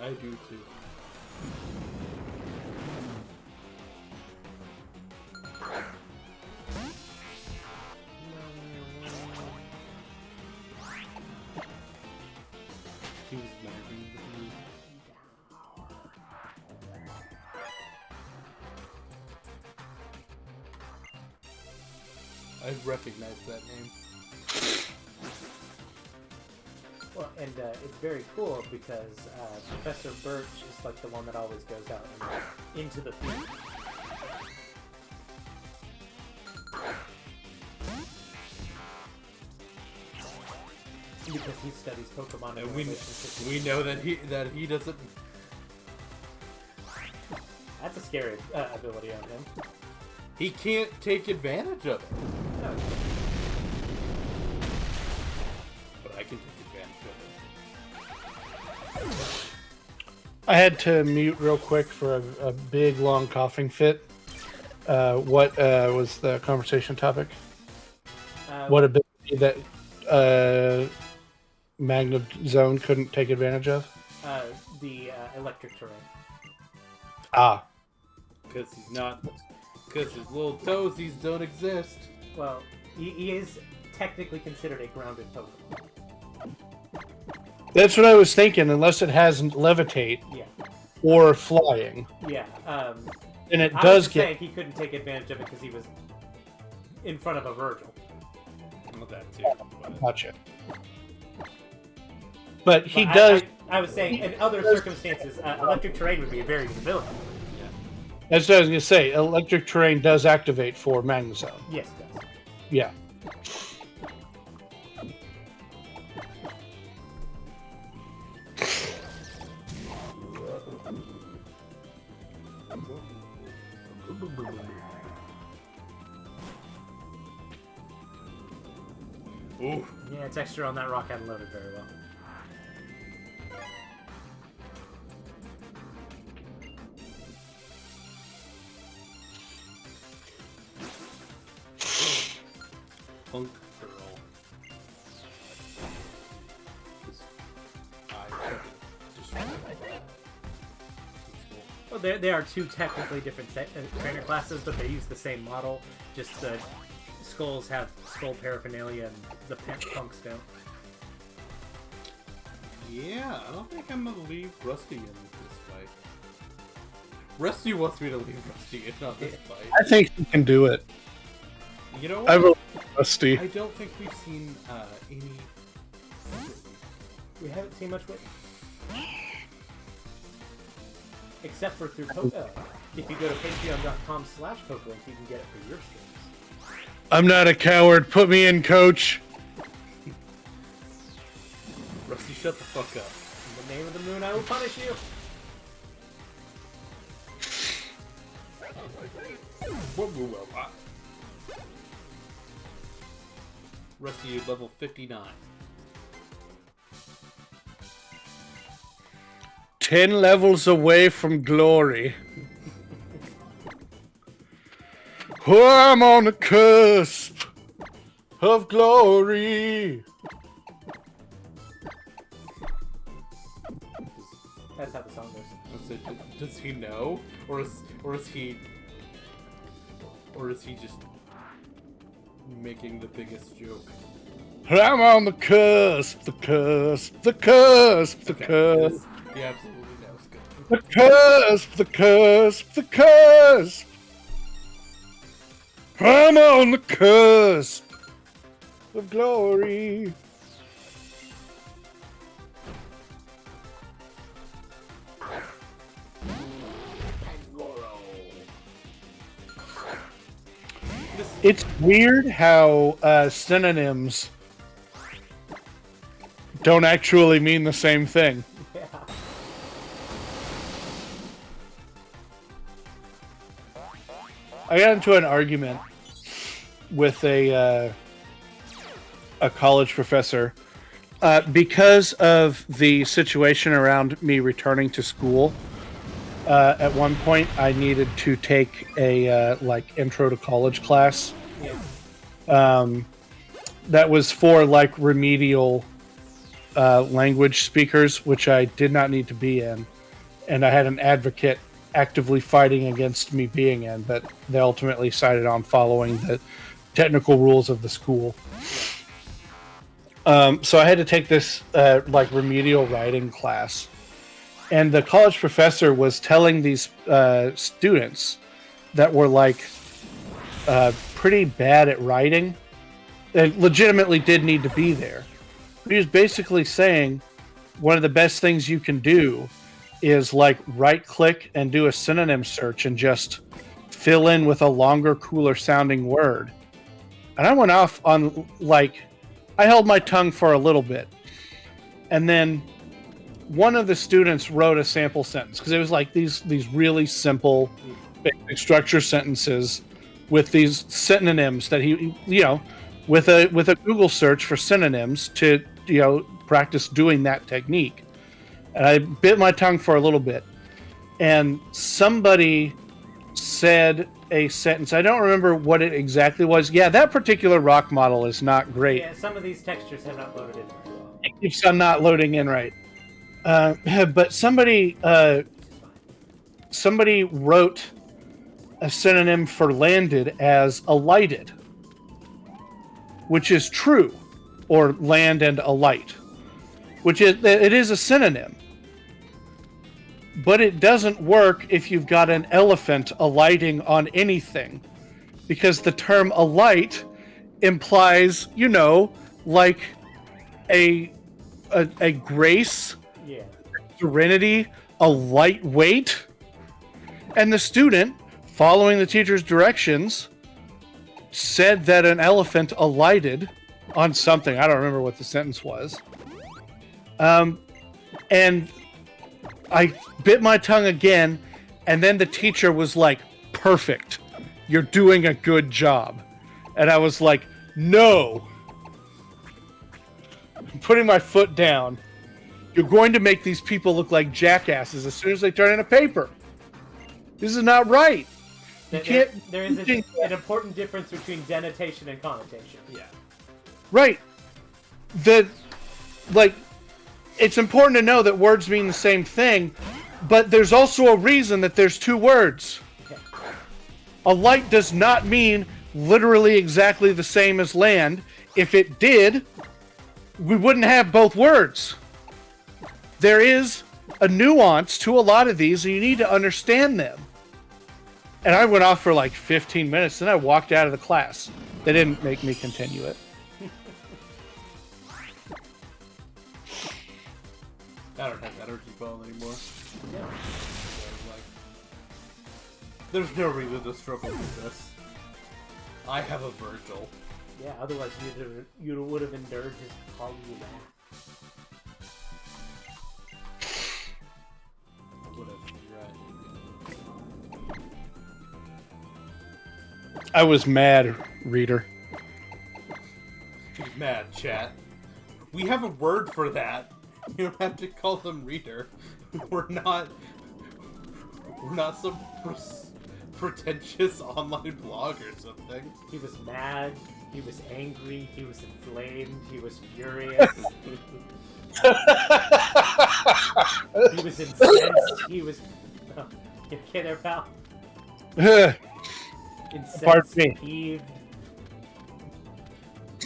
I do too. He was married with me. I recognize that name. Well, and it's very cool because Professor Birch is like the one that always goes out and into the field. Because he studies Pokemon And and we know that he doesn't. That's a scary ability on him. He can't take advantage of it. No. But I can take advantage of it. I had to mute real quick for a big, long coughing fit. What was the conversation topic? What ability that Magna Zone couldn't take advantage of? The electric terrain. Ah. Because he's not Because his little toesies don't exist. Well, he is technically considered a grounded Pokemon. That's what I was thinking, unless it has levitate Yeah. or flying. Yeah. And it I does was get... saying he couldn't take advantage of it because he was in front of a Virgil. Not that too. But... Gotcha. But he But does... I was saying, in other circumstances, electric terrain would be a very good ability. That's what I was going to say. Electric terrain does activate for Magnezone. Yes, it does. Yeah. Ooh. Yeah, texture on that rock hadn't loaded very well. Punk girl. Well, there are two technically different trainer classes, but they use the same model. Just the skulls have skull paraphernalia and the punks don't. Yeah, I don't think I'm gonna leave Rusty in this fight. Rusty wants me to leave Rusty in on this fight. I think he can do it. You know what? I will Rusty. I don't think we've seen any. We haven't seen much with except for through Poke. If you go to patreon.com/PokeLink, you can get it for your streams. I'm not a coward. Put me in, coach. Rusty, shut the fuck up. In the name of the moon, I will punish you. Rusty, you're level 59. 10 levels away from glory. Oh, I'm on the cusp of glory. That's how the song goes. Does he know, or is he just making the biggest joke? I'm on the cusp, the cusp, the cusp, the cusp. He absolutely knows. Good. The cusp, the cusp, the cusp. I'm on the cusp of glory. It's weird how synonyms don't actually mean the same thing. Yeah. I got into an argument with a college professor because of the situation around me returning to school. At one point, I needed to take a like intro to college class. Yeah. That was for like remedial language speakers, which I did not need to be in, and I had an advocate actively fighting against me being in, but they ultimately sided on following the technical rules of the school. So I had to take this like remedial writing class, and the college professor was telling these students that were like pretty bad at writing, and legitimately did need to be there. He was basically saying one of the best things you can do is like right click and do a synonym search and just fill in with a longer, cooler sounding word. And I went off on like, I held my tongue for a little bit. And then one of the students wrote a sample sentence because it was like these really simple basic structure sentences with these synonyms that he, you know, with a Google search for synonyms to, you know, practice doing that technique. And I bit my tongue for a little bit. And somebody said a sentence. I don't remember what it exactly was. Yeah, that particular rock model is not great. Yeah, some of these textures have not loaded in very well. It keeps on not loading in right. But somebody wrote a synonym for landed as alighted, which is true, or land and alight, which is it is a synonym. But it doesn't work if you've got an elephant alighting on anything, because the term alight implies, like a grace, serenity, a lightweight. And the student, following the teacher's directions, said that an elephant alighted on something. I don't remember what the sentence was. And I bit my tongue again, and then the teacher was like, perfect. You're doing a good job. And I was like, no. I'm putting my foot down. You're going to make these people look like jackasses as soon as they turn in a paper. This is not right. There is an important difference between denotation and connotation. Yeah. Right. It's important to know that words mean the same thing, but there's also a reason that there's two words. Okay. Alight does not mean literally exactly the same as land. If it did, we wouldn't have both words. There is a nuance to a lot of these, and you need to understand them. And I went off for like 15 minutes, then I walked out of the class. They didn't make me continue it. I don't have energy ball anymore. Yeah. There's no reason to struggle with this. I have a Virgil. Yeah, otherwise you would have endured his calling you wrath. I would have, you're right. I was mad, reader. He's mad, chat. We have a word for that. You don't have to call them reader. We're not some pretentious online blog or something. He was mad, he was angry, he was inflamed, he was furious. He was incensed, he was... Oh, you okay there, pal? Incensed, peeved.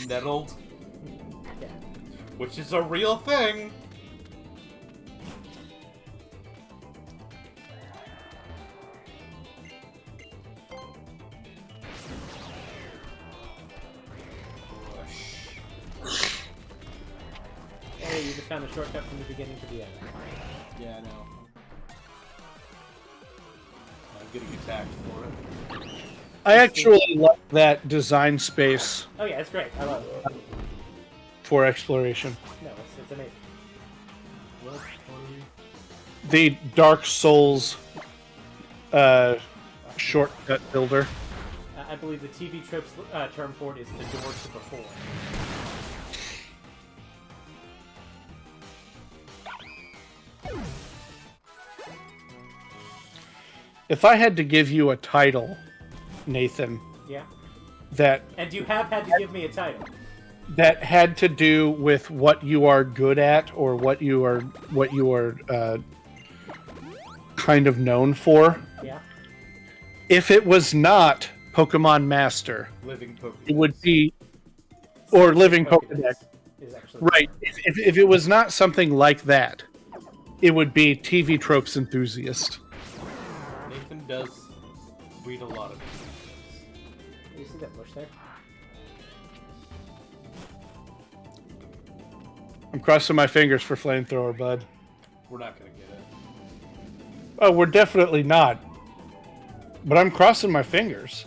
Nettled. Yeah. Which is a real thing. Hey, you just found a shortcut from the beginning to the end. Yeah, I know. I'm getting attacked for it. I actually like that design space Oh yeah, it's great. I love it. for exploration. No, it's amazing. The Dark Souls shortcut builder. I believe the TV Tropes term for it is the door to before. If I had to give you a title, Nathan, Yeah. that And you have had to give me a title. that had to do with what you are good at or what you are kind of known for. Yeah. If it was not Pokemon Master, Living Pokédex. it would be or Living Pokédex. Is actually Right. If it was not something like that, it would be TV Tropes Enthusiast. Nathan does read a lot of these. You see that bush there? I'm crossing my fingers for Flamethrower, bud. We're not gonna get it. Oh, we're definitely not. But I'm crossing my fingers.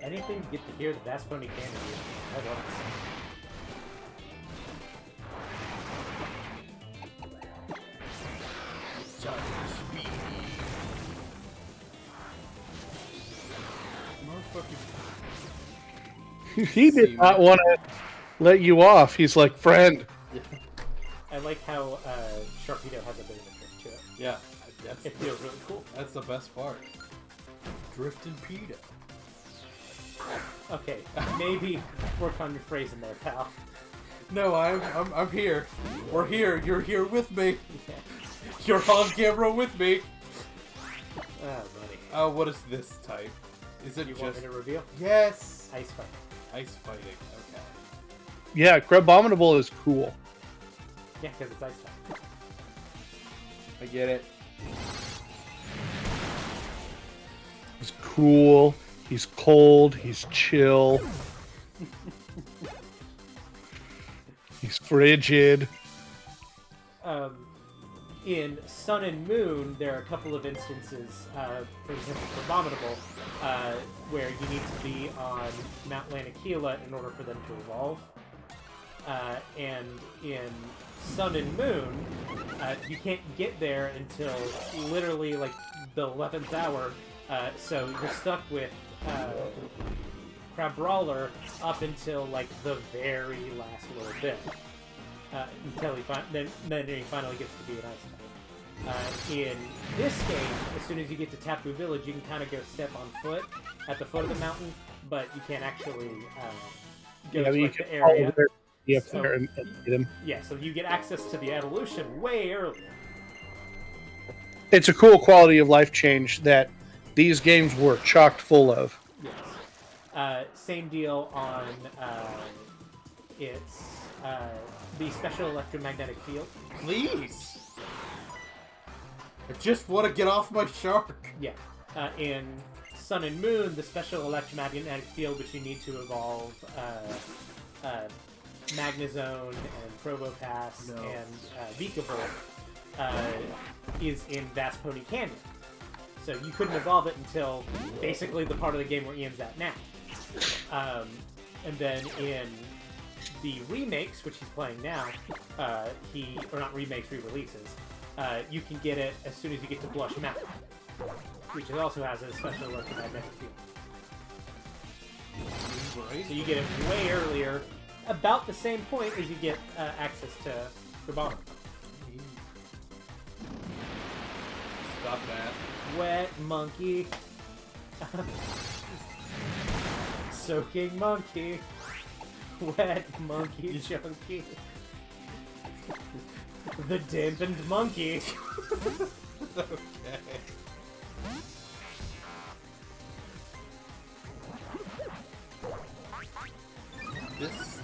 Anything to get to hear the Vast Pony can do. I love it. He did not want to let you off. He's like, friend. I like how Sharpedo has a bit of a trick to it. Yeah, It feels really cool. that's the best part. Drifting Pedo. Okay, maybe work on your phrasing there, pal. No, I'm here. We're here. You're here with me. Yeah. You're on camera with me. Ah, buddy. Oh, what is this type? Is it You just... want me to reveal? Yes! Ice fight. Ice fighting, okay. Yeah, Crabominable is cool. Yeah, because it's ice fight. I get it. He's cool. He's cold. He's chill. He's frigid. In Sun and Moon, there are a couple of instances, for example, for Abominable, where you need to be on Mount Lanakeela in order for them to evolve. And in Sun and Moon, you can't get there until literally like the 11th hour, so you're stuck with Crabrawler up until like the very last little bit. Until then he finally gets to be an ice type. In this game, as soon as you get to Tapu Village, you can kind of go step on foot at the foot of the mountain, but you can't actually go to like, the area. Up there and get him. Yeah, so you get access to the evolution way earlier. It's a cool quality of life change that these games were chocked full of. Yes. Same deal on it's the special electromagnetic field. Please! I just want to get off my shark. Yeah. In Sun and Moon, the special electromagnetic field, which you need to evolve Magnezone and Probopass and Vikavolt, is in Vast Pony Canyon. So you couldn't evolve it until basically the part of the game where Ian's at now. And then in the remakes, which he's playing now, or not remakes, re-releases, you can get it as soon as you get to Blush Mountain, which also has a special electromagnetic field. So you get it way earlier, about the same point as you get access to Crabominable. Stop that. Wet monkey. Soaking monkey. Wet monkey chunky. The dampened monkey. Okay. This...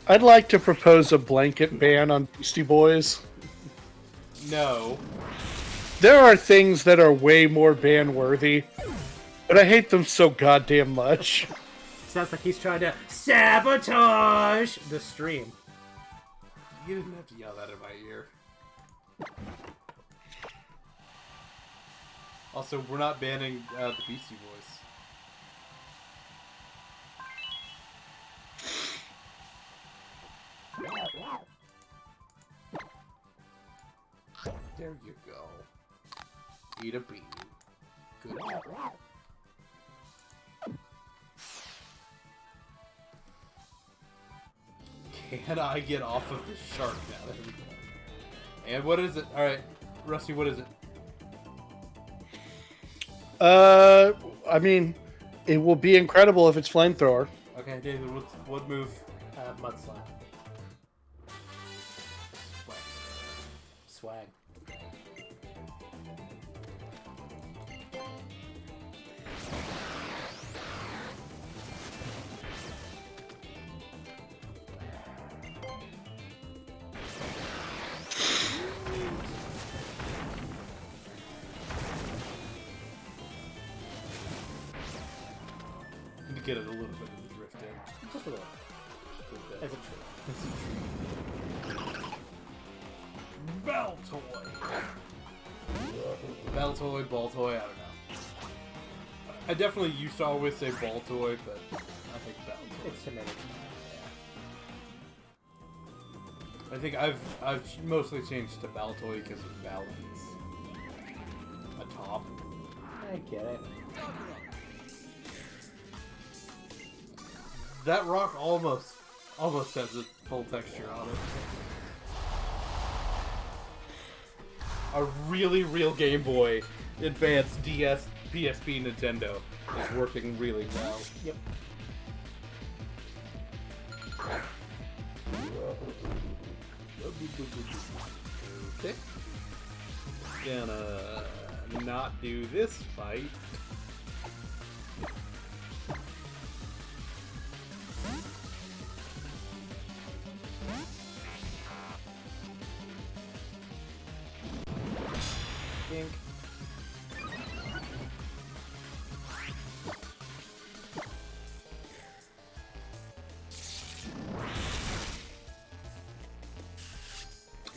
I'd like to propose a blanket ban on Beastie Boys. No. There are things that are way more ban-worthy, but I hate them so goddamn much. Sounds like he's trying to sabotage the stream. You didn't have to yell that in my ear. Also, we're not banning the Beastie Boys. There you go. Eat a bean. Good job. Can I get off of this shark now? There we go. And what is it? Alright, Rusty, what is it? I mean, it will be incredible if it's flamethrower. Okay, David, what move? Mudslap. Swag. Need to get it a little bit of the drift in. Just a little. Just a little bit. As a tree. Bell toy. Bell toy, ball toy, I don't know. I definitely used to always say ball toy, but I think bell toy. It's tomato. I think I've mostly changed to bell toy because of balance. A top. I get it. That rock almost has a full texture on it. A really real Game Boy Advance, DS, PSP, Nintendo is working really well. Yep. Okay. Gonna not do this fight. Dink.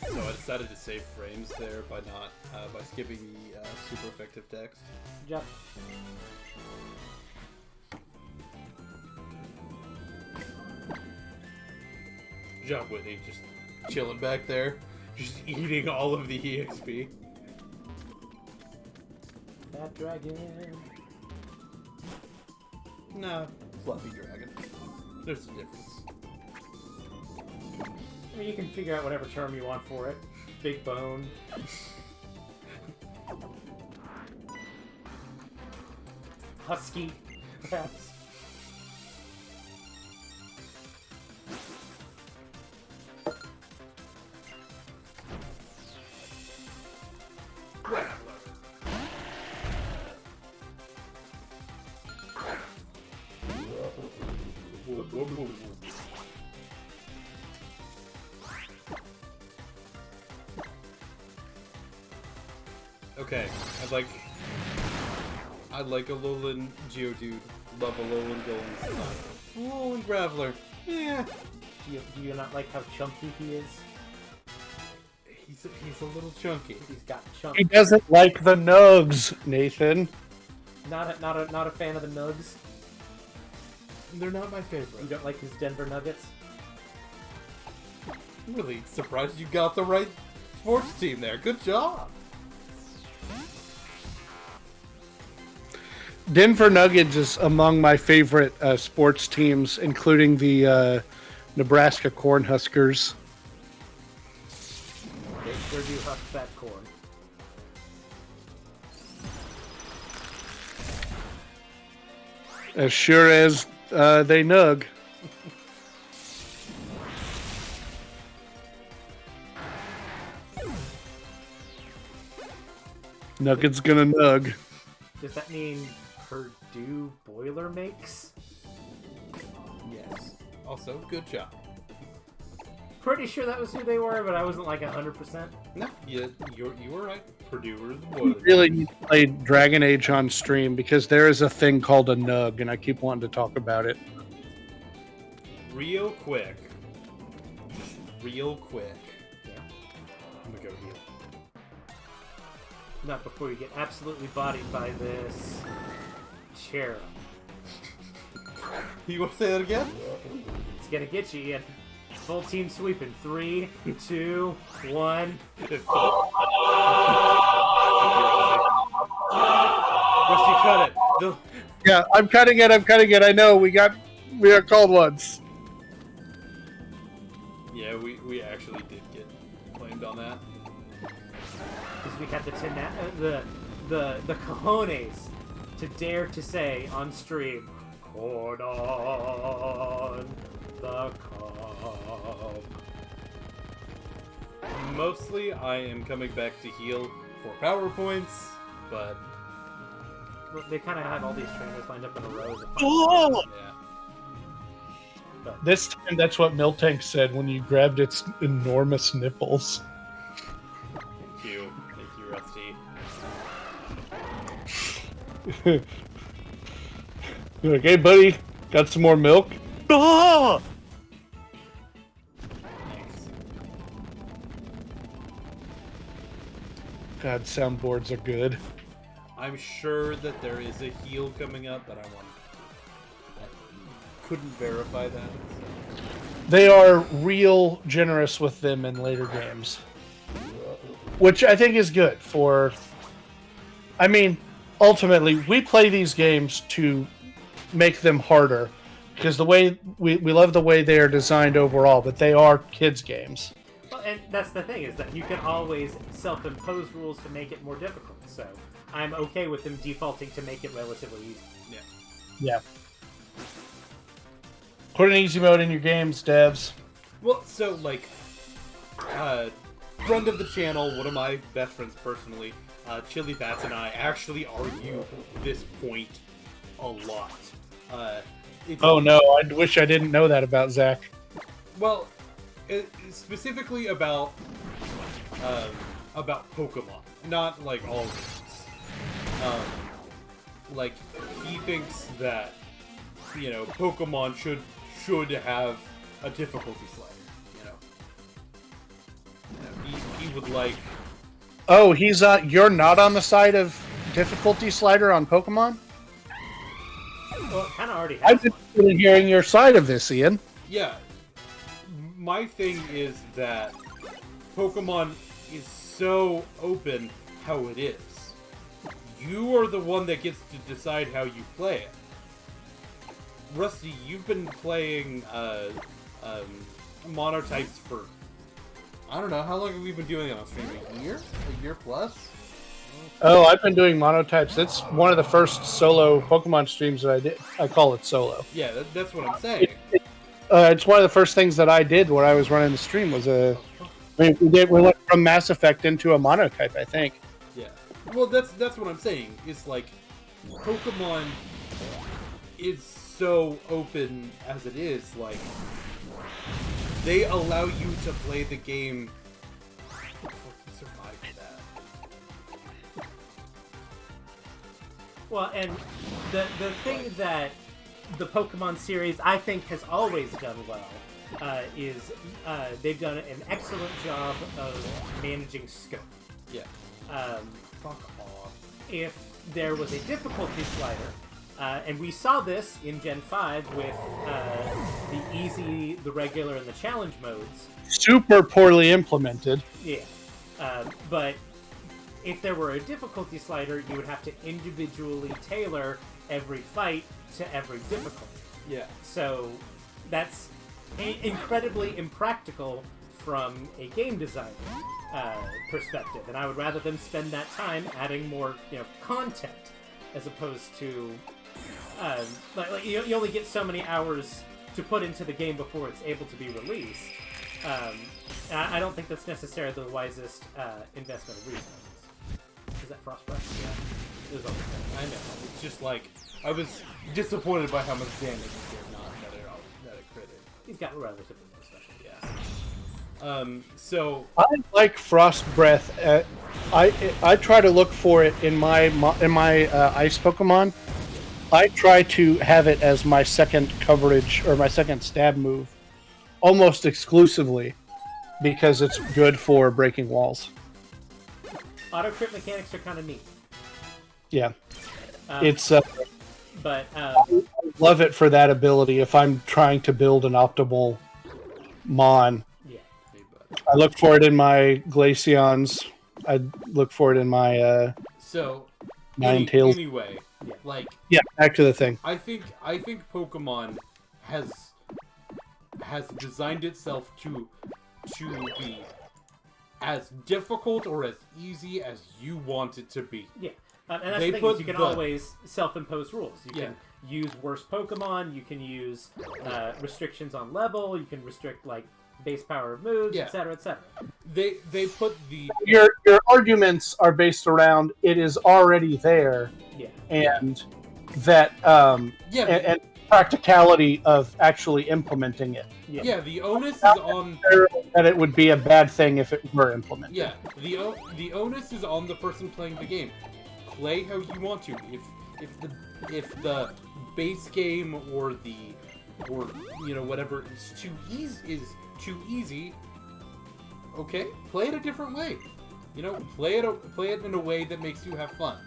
So I decided to save frames there by not by skipping the super effective text. Good job. John Whitney just chilling back there, just eating all of the EXP. Fat dragon. No, fluffy dragon. There's a difference. I mean, you can figure out whatever term you want for it. Big bone. Husky, perhaps. Okay, I like a Alolan Geodude. Love Alolan Golem. Alolan Graveler. Yeah. Do you not like how chunky he is? He's a little chunky. He's got chunk. He doesn't like the nugs, Nathan. Not a fan of the Nugs. They're not my You favorite. don't like his Denver Nuggets? I'm really surprised you got the right sports team there. Good job. Denver Nuggets is among my favorite sports teams, including the Nebraska Cornhuskers. They sure do husk that corn. As sure as they nug. Nuggets gonna nug. Does that mean Purdue Boilermakes? Yes. Also, good job. Pretty sure that was who they were, but I wasn't like 100%. No, you were right. Purdue were the Boilers. Really need to play Dragon Age on stream because there is a thing called a nug, and I keep wanting to talk about it. Real quick. Real quick. Yeah. I'm gonna go heal. Not before you get absolutely bodied by this cherub. You want to say that again? It's gonna get you, Ian. Full team sweeping. 3, 2, 1. Rusty, cut it. Yeah, I'm cutting it. I know we got called once. Yeah, we actually did get claimed on that. Because we had the cojones to dare to say on stream, Cordon the Cup. Mostly, I am coming back to heal for PowerPoints, but Well, they kind of have all these trainers lined up in a row. Oh! yeah. This time, that's what Miltank said when you grabbed its enormous nipples. Thank you, Rusty. You're like, hey, buddy, got some more milk? Ah! Thanks. God, soundboards are good. I'm sure that there is a heal coming up, but I couldn't verify that. They are real generous with them in later games. Which I think is good for... I mean, ultimately, we play these games to make them harder. Because the way we love the way they are designed overall, but they are kids' games. Well, and that's the thing, is that you can always self-impose rules to make it more difficult. So I'm okay with them defaulting to make it relatively easy. Yeah. Yeah. Put an easy mode in your games, devs. Well, so, like, friend of the channel, one of my best friends personally, Chili Bats and I actually argue this point a lot. Oh no, I wish I didn't know that about Zach. Well, specifically about Pokemon, not like all games. Like he thinks that Pokemon should have a difficulty slider. He would like. Oh, you're not on the side of difficulty slider on Pokemon? Well, it kind of already has I've been one. really hearing your side of this, Ian. Yeah, my thing is that Pokemon is so open how it is. You are the one that gets to decide how you play it. Rusty, you've been playing monotypes for, I don't know, how long have we been doing it on stream? A year? A year plus? Oh, I've been doing monotypes. It's one of the first solo Pokemon streams that I did. I call it solo. Yeah, that's what I'm saying. It's one of the first things that I did when I was running the stream was we went from Mass Effect into a monotype, I think. Yeah. Well, that's what I'm saying. It's like Pokemon is so open as it is. Like they allow you to play the game. Survive that. Well, and the thing that the Pokemon series I think has always done well is they've done an excellent job of managing scope. Yeah. Fuck off. If there was a difficulty slider, and we saw this in Gen 5 with the easy, the regular, and the challenge modes. Super poorly implemented. Yeah. But if there were a difficulty slider, you would have to individually tailor every fight to every difficulty. Yeah. So that's incredibly impractical from a game designer perspective, and I would rather them spend that time adding more, content as opposed to like you only get so many hours to put into the game before it's able to be released. I don't think that's necessarily the wisest investment of resources. Is that Frostbite? Yeah. It was always there. I know. It's just like I was disappointed by how much damage it did, not that it critted. He's got relatively low special. Yeah. So I like Frost Breath. I try to look for it in my ice Pokemon. I try to have it as my second coverage or my second stab move, almost exclusively, because it's good for breaking walls. Auto crit mechanics are kind of neat. Yeah, But I love it for that ability. If I'm trying to build an optimal Mon, yeah. I look for it in my Glaceons. I look for it in my Ninetales. Anyway, like Yeah, back to the thing. I think Pokemon has designed itself to be as difficult or as easy as you want it to be. Yeah. And that's They the thing, put is you can the- always self-impose rules. You Yeah. can use worse Pokemon, you can use restrictions on level, you can restrict like base power of moves, Yeah. etc., etc. They put the Your arguments are based around it is already there, Yeah. and that yeah and practicality of actually implementing it. yeah the onus is on That it would be a bad thing if it were implemented. yeah the onus is on the person playing the game. Play how you want to. If the base game or whatever is too easy, okay, play it a different way. Play it in a way that makes you have fun.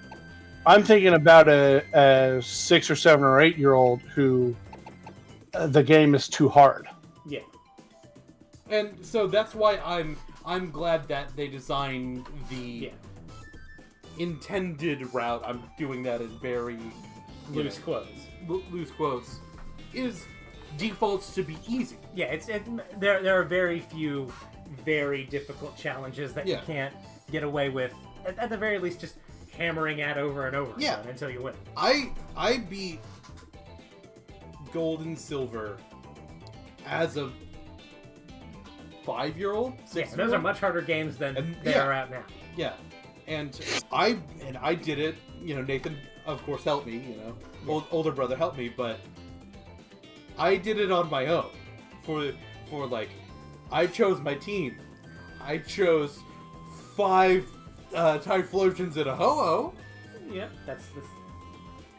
I'm thinking about a 6 or 7 or 8-year-old who the game is too hard. Yeah. And so that's why I'm glad that they designed the intended route. I'm doing that in very Loose quotes. Loose quotes. Is defaults to be easy. Yeah, there are very few very difficult challenges that you can't get away with. At the very least, just hammering at over and over again until you win. I beat Gold and Silver as a 5-year-old, 6-year-old. Yeah, those are much harder games than they are out now. Yeah, and I did it. You know, Nathan, of course, helped me. You know, older brother helped me, but I did it on my own. For like, I chose my team. I chose 5 Typhlosions and a Ho-Oh. Yeah, that's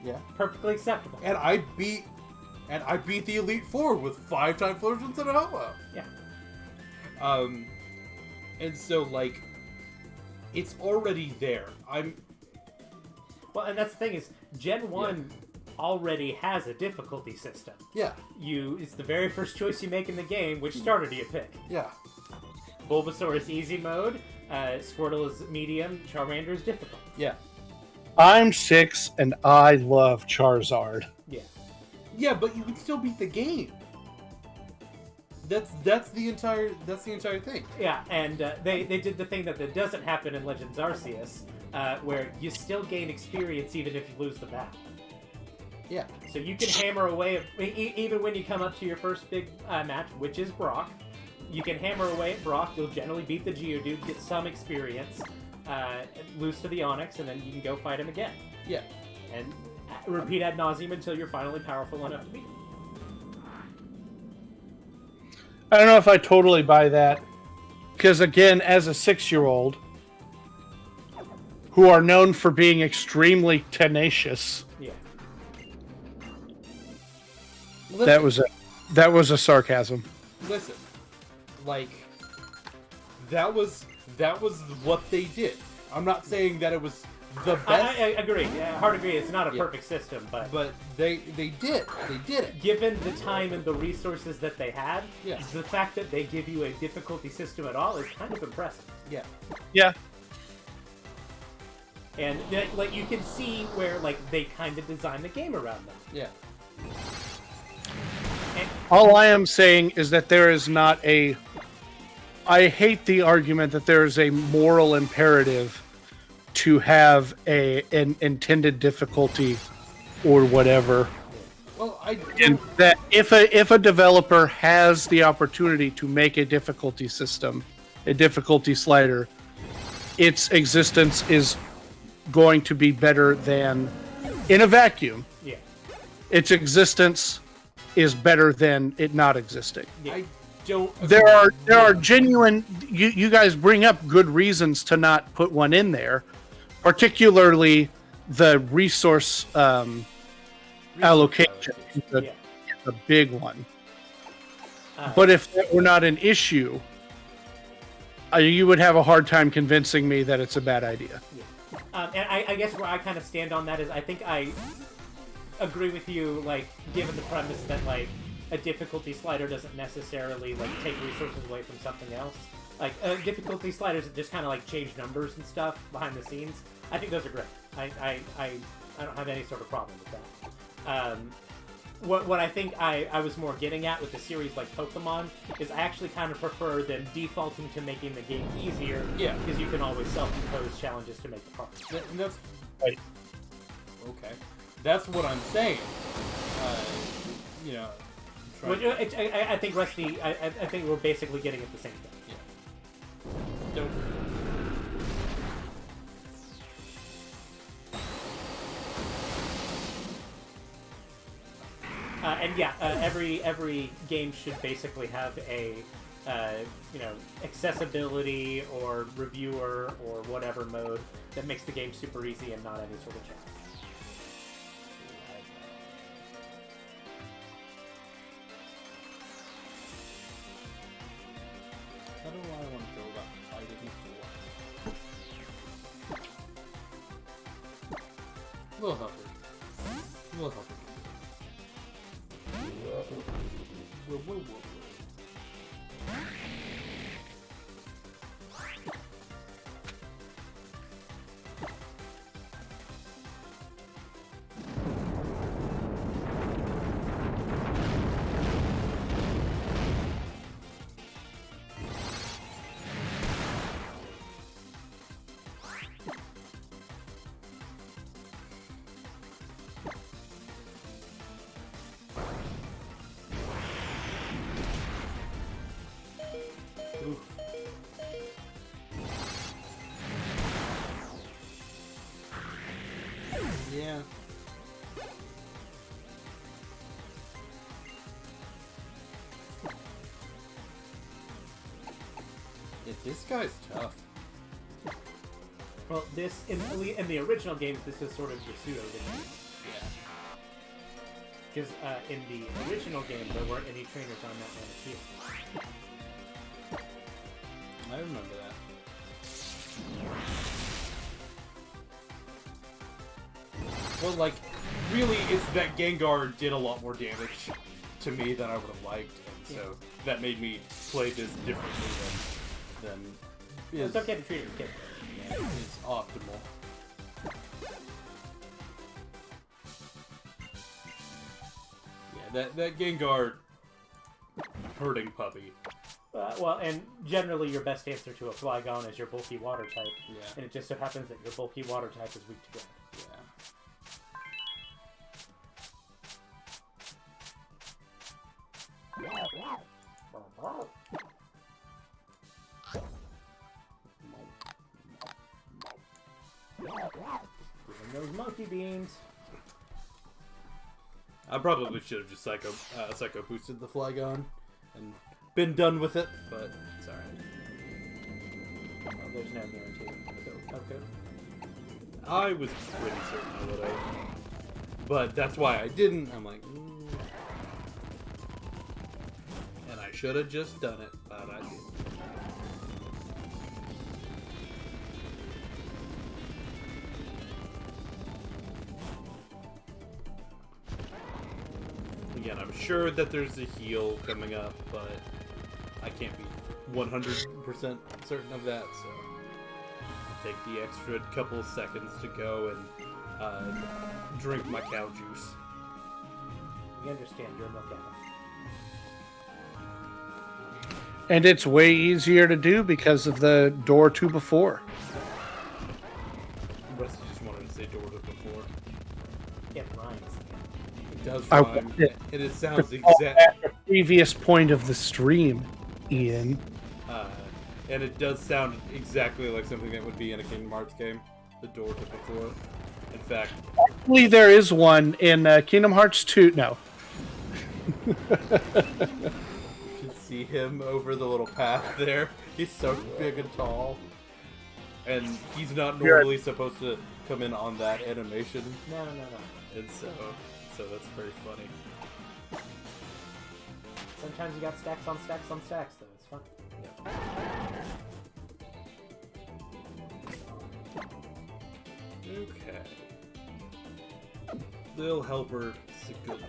Yeah, perfectly acceptable. and I beat the Elite Four with 5 Typhlosions and a Ho-Oh. Yeah. And so like, it's already there. Well, and that's the thing is, Gen 1 already has a difficulty system. Yeah. It's the very first choice you make in the game, which starter do you pick? Yeah. Bulbasaur is easy mode, Squirtle is medium, Charmander is difficult. Yeah. I'm 6 and I love Charizard. Yeah. Yeah, but you can still beat the game. That's the entire thing. Yeah, and they did the thing that doesn't happen in Legends Arceus, where you still gain experience even if you lose the battle. Yeah. So you can hammer away, even when you come up to your first big match, which is Brock. You can hammer away at Brock, you'll generally beat the Geodude, get some experience, lose to the Onix, and then you can go fight him again. Yeah. And repeat ad nauseum until you're finally powerful enough to beat him. I don't know if I totally buy that. Because again, as a 6-year-old, who are known for being extremely tenacious, Yeah. Listen, that was a sarcasm. Listen, like, that was what they did. I'm not saying that it was the best. I agree. Yeah, hard agree. It's not a perfect system, but they did it. given the time and the resources that they had, Yeah. the fact that they give you a difficulty system at all is kind of impressive. Yeah. Yeah. And like you can see where like they kind of designed the game around them. Yeah. All I am saying is that there is not a... I hate the argument that there is a moral imperative to have an intended difficulty or whatever. Well, I And that if a developer has the opportunity to make a difficulty system, a difficulty slider, its existence is going to be better than in a vacuum. Yeah. Its existence is better than it not existing. I don't. There are genuine. You guys bring up good reasons to not put one in there, particularly the resource allocation is a big one. But if that were not an issue, you would have a hard time convincing me that it's a bad idea. And I guess where I kind of stand on that is I think I agree with you, like, given the premise that, like, a difficulty slider doesn't necessarily, like, take resources away from something else. Like, difficulty sliders that just kind of, like, change numbers and stuff behind the scenes. I think those are great. I don't have any sort of problem with that. What I think I was more getting at with the series like Pokemon is I actually kind of prefer them defaulting to making the game easier. Yeah. Because you can always self-impose challenges to make it hard. And that's Right. okay. That's what I'm saying. You know. I'm Well, trying- I think Rusty. I think we're basically getting at the same thing. Yeah. Don't. And yeah, every game should basically have a accessibility or reviewer or whatever mode that makes the game super easy and not any sort of challenge. How do I want to go about fighting for? Little helper. Little helper. Whoa, whoa, whoa, whoa. Yeah. Yeah, this guy's tough. Well, this in the original games, this is sort of your pseudo defeat. Yeah. Because in the original game, there weren't any trainers on that field. I remember that. Well, like, really, it's that Gengar did a lot more damage to me than I would have liked, and so that made me play this differently than It's okay to treat it as kid. is optimal. Yeah, that Gengar hurting puppy. Well, and generally your best answer to a Flygon is your bulky water type. Yeah. And it just so happens that your bulky water type is weak to ground. Yeah. Even those monkey beans. I probably should have just psycho boosted the Flygon and been done with it, but it's alright. Well, there's no guarantee of code. I was pretty certain I would have, but that's why I didn't. I'm like, and I should have just done it, but I didn't. Again, I'm sure that there's a heal coming up, but I can't be 100% certain of that, so I'll take the extra couple of seconds to go and drink my cow juice. We understand you're a milk animal. And it's way easier to do because of the door to before. Rusty just wanted to say door to before. It rhymes. It does I rhyme. want it. It sounds All exact. at the previous point of the stream, Ian. And it does sound exactly like something that would be in a Kingdom Hearts game. The door to before. In fact, Actually, there is one in Kingdom Hearts 2. No. you can see him over the little path there. He's so big and tall. And he's not normally supposed to come in on that animation. No. And so that's very funny. Sometimes you got stacks on stacks on stacks, though. It's fun. Okay. Lil Helper Sigurd.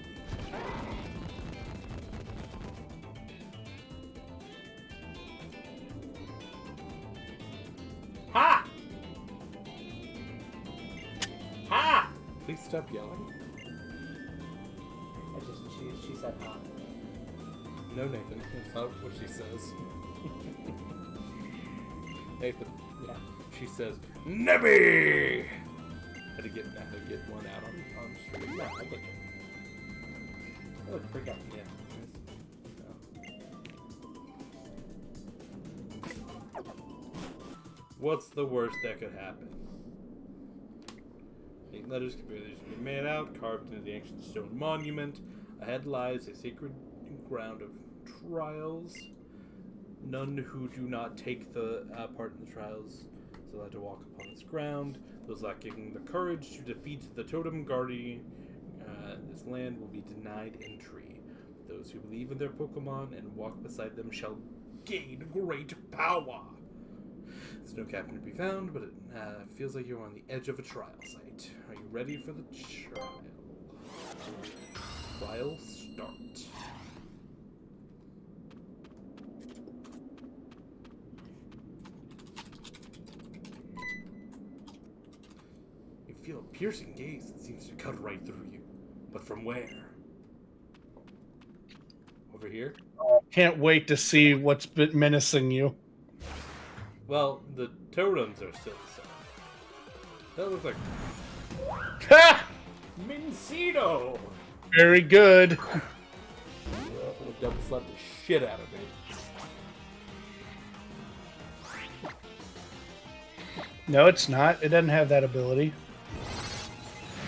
Ha! Ha! Please stop yelling. She said ha. No, Nathan. That's not what she says. Nathan. Yeah. She says, Nebby! Had to get one out on stream. No, I get it. I would freak out. Yeah. What's the worst that could happen? 8 letters could be made out, carved into the ancient stone monument. Ahead lies a sacred ground of trials. None who do not take the part in the trials is allowed to walk upon this ground. Those lacking the courage to defeat the totem guardian, this land will be denied entry. Those who believe in their Pokemon and walk beside them shall gain great power. There's no captain to be found, but it feels like you're on the edge of a trial site. Are you ready for the trial? Trial start. You feel a piercing gaze that seems to cut right through you. But from where? Over here? Can't wait to see what's been menacing you. Well, the totems are still the same. That looks like... Ha! Mincido! Very good. It'll double slap the shit out of me. No, it's not. It doesn't have that ability.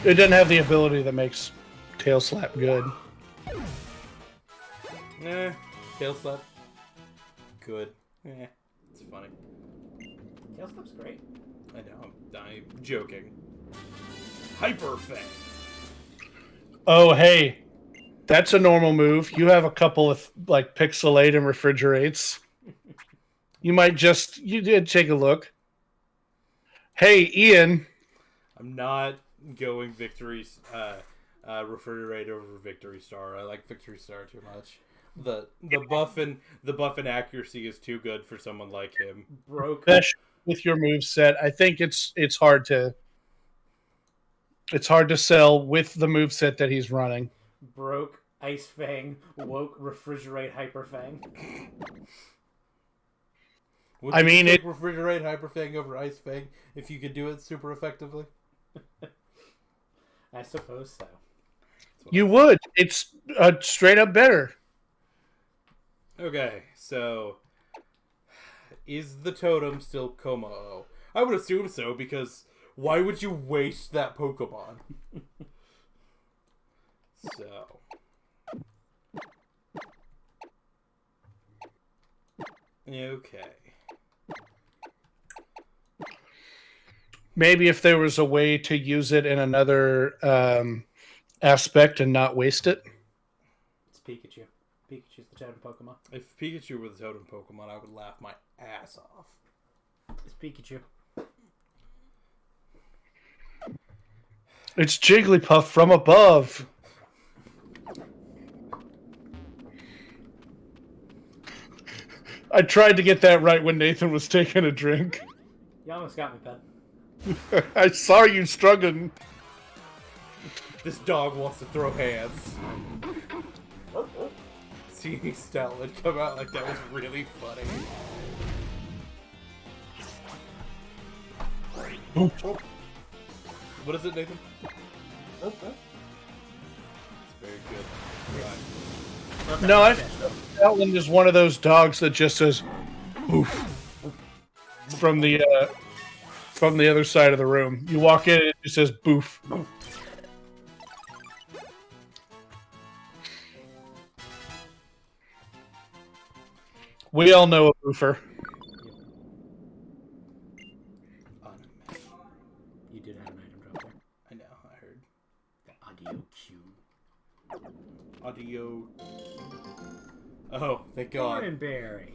It doesn't have the ability that makes Tail Slap good. Tail slap. Good. It's funny. Tail Slap's great. I know. I'm joking. Hyper Fang. Oh, hey. That's a normal move. You have a couple of, like, Pixelate and Refrigerates. You did take a look. Hey, Ian. I'm not going Victory, Refrigerate over Victory Star. I like Victory Star too much. The buff and accuracy is too good for someone like him. Broke. With your move set, I think it's hard to sell with the move set that he's running. Broke Ice Fang, woke Refrigerate Hyper Fang. Would you take Refrigerate Hyper Fang over Ice Fang if you could do it super effectively? I suppose so. You would. It's straight up better. Okay, so is the totem still Como? I would assume so, because why would you waste that Pokemon? So. Okay. Maybe if there was a way to use it in another aspect and not waste it. It's Pikachu. Pikachu's the totem Pokemon. If Pikachu were the totem Pokemon, I would laugh my ass off. It's Pikachu. It's Jigglypuff from above. I tried to get that right when Nathan was taking a drink. You almost got me, Pet. I saw you struggling. This dog wants to throw hands. Seeing Stoutland come out like that was really funny. What is it, Nathan? It's very good. Right. No, Stoutland is one of those dogs that just says "oof" from the other side of the room. You walk in, and it just says "boof." We all know a boofer. You did have an item drop there. I know, I heard. The audio cue. Audio. Oh, thank God. Thornberry.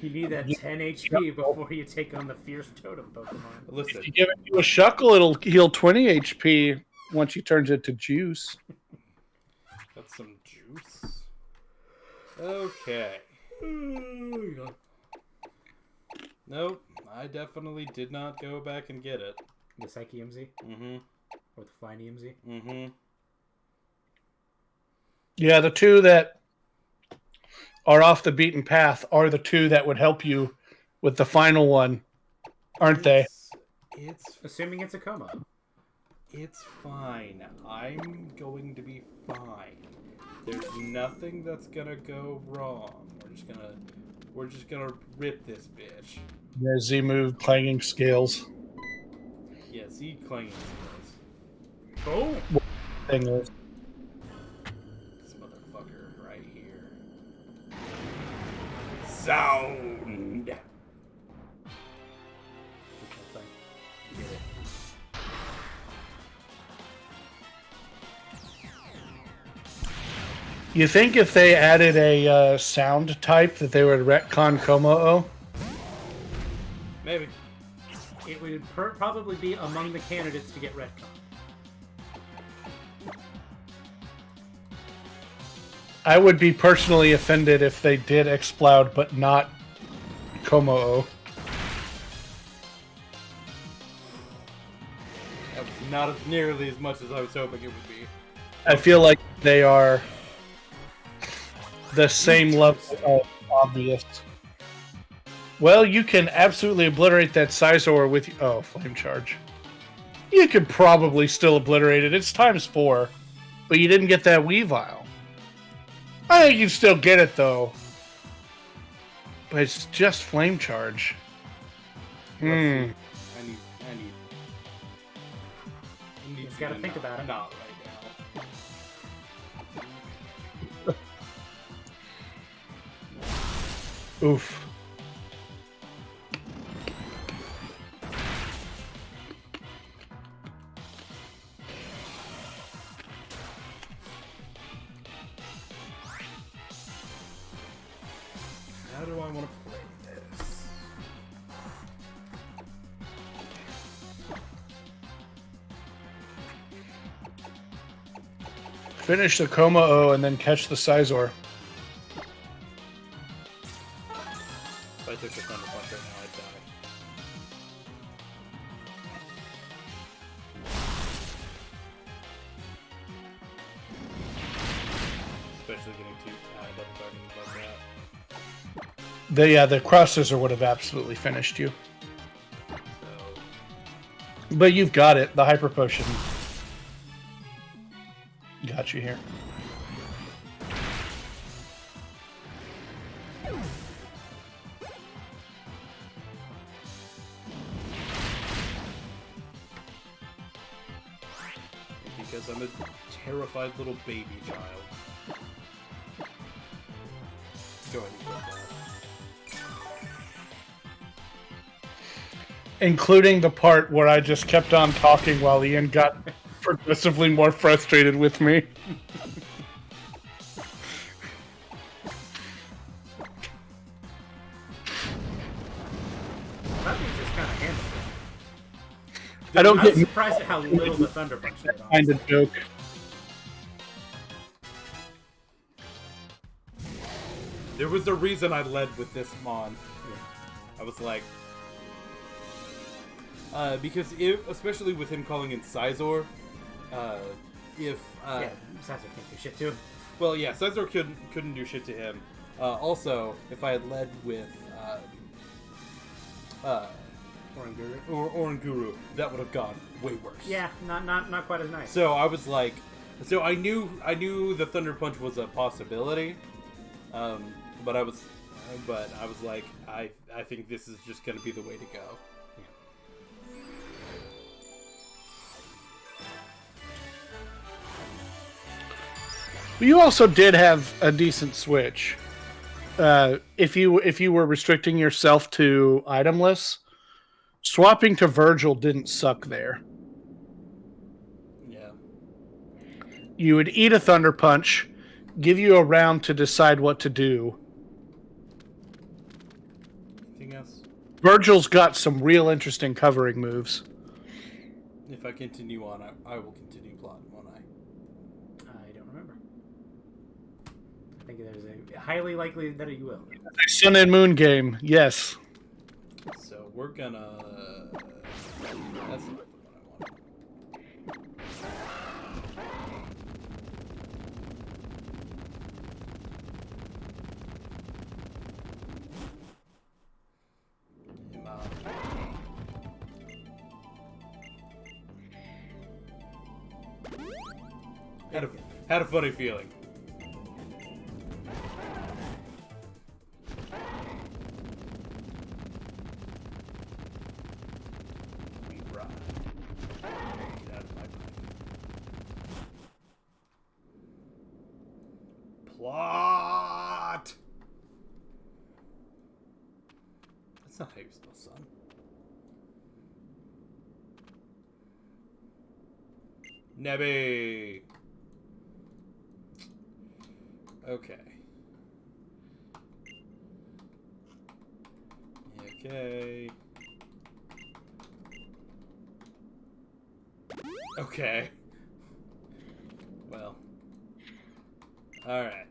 You need that 10 HP before you take on the fierce totem Pokemon. Listen. If you give it to a Shuckle, it'll heal 20 HP once you turns it to juice. Got some juice. Okay. Nope, I definitely did not go back and get it. The Psyche MZ? Mm-hmm. Or the Flying MZ? Mm-hmm. Yeah, the two that are off the beaten path are the two that would help you with the final one, aren't they? It's Assuming it's a Como. It's fine. I'm going to be fine. There's nothing that's gonna go wrong. We're just gonna rip this bitch. Yeah, Z move clanging scales. Yeah, Z clanging skills. Boom! Thing is. This motherfucker right here. Sound. You think if they added a sound type that they would retcon Como-O? Maybe. It would probably be among the candidates to get retcon. I would be personally offended if they did Exploud, but not Como-O. That was not as nearly as much as I was hoping it would be. I feel like they are the same level of obvious. Well, you can absolutely obliterate that Scizor with... Oh, Flame Charge. You could probably still obliterate it. It's ×4. But you didn't get that Weavile. I think you'd still get it, though. But it's just Flame Charge. I need... Just gotta think about it. Not right now. Oof. How do I want to play this? Finish the Coma-O and then catch the Sizor. If I took the Thunder Punch right now, I'd die. Especially getting two double targeting like that. The Cross Scissor would have absolutely finished you. So, But you've got it. The Hyper Potion got you here. because I'm a terrified little baby child. Go ahead and put that. Including the part where I just kept on talking while Ian got progressively more frustrated with me. That was just kind of handled it. I don't I was get surprised at how little the Thunder Punch did. kind honestly. of joke. There was a reason I led with this Mon. I was like, because if, especially with him calling in Sizor, if Yeah, besides I can't do shit too. well, yeah, Sizor couldn't do shit to him. Also, if I had led with Oranguru, that would have gone way worse. Yeah, not quite as nice. So I was like, so I knew the Thunder Punch was a possibility, but I was like, I think this is just gonna be the way to go. You also did have a decent switch. If you were restricting yourself to itemless, swapping to Virgil didn't suck there. Yeah. You would eat a Thunder Punch, give you a round to decide what to do. Anything else? Virgil's got some real interesting covering moves. If I continue on, I will continue plotting, won't I? I don't remember. I think there's a highly likely that you will. Sun and Moon game, yes. So we're gonna. That's not the one I want. Had a funny feeling. We ride. Get out of my way. Plot. That's not how you spell son. Nebby. Okay. Okay. Okay. Well. Alright.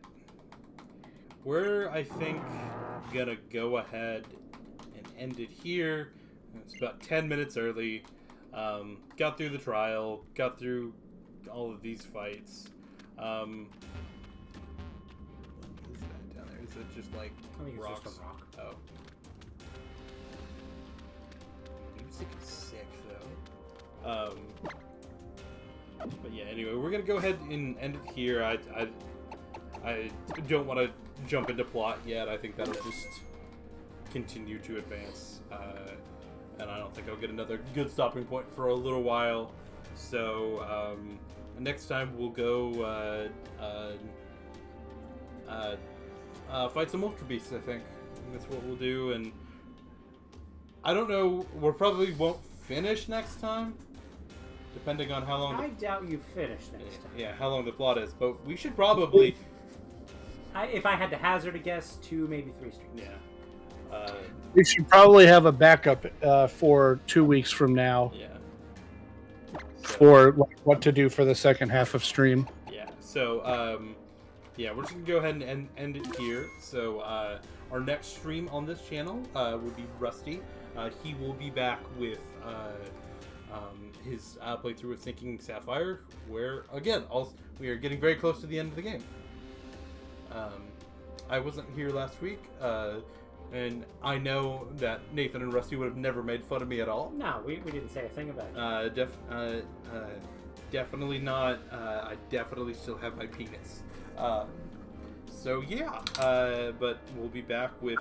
We're, I think, gonna go ahead and end it here. It's about 10 minutes early. Got through the trial. Got through all of these fights. Is it just like I think it's rocks? just a rock. Oh. Music is sick though. But yeah, anyway, we're gonna go ahead and end it here. I don't want to jump into plot yet. I think that'll just continue to advance. And I don't think I'll get another good stopping point for a little while. So next time we'll go fight some Ultra Beasts, I think. That's what we'll do, and I don't know, we probably won't finish next time, depending on how long... I doubt you finish next time. Yeah, how long the plot is, but we should probably... If I had to hazard a guess, 2, maybe 3 streams. Yeah. We should probably have a backup for 2 weeks from now. Yeah. For what to do for the second half of stream. Yeah, so, yeah, we're just going to go ahead and end it here. So, our next stream on this channel will be Rusty. He will be back with his playthrough of Sinking Sapphire, where, again, we are getting very close to the end of the game. I wasn't here last week, and I know that Nathan and Rusty would have never made fun of me at all. No, we didn't say a thing about it. Definitely not. I definitely still have my penis. So yeah, but we'll be back with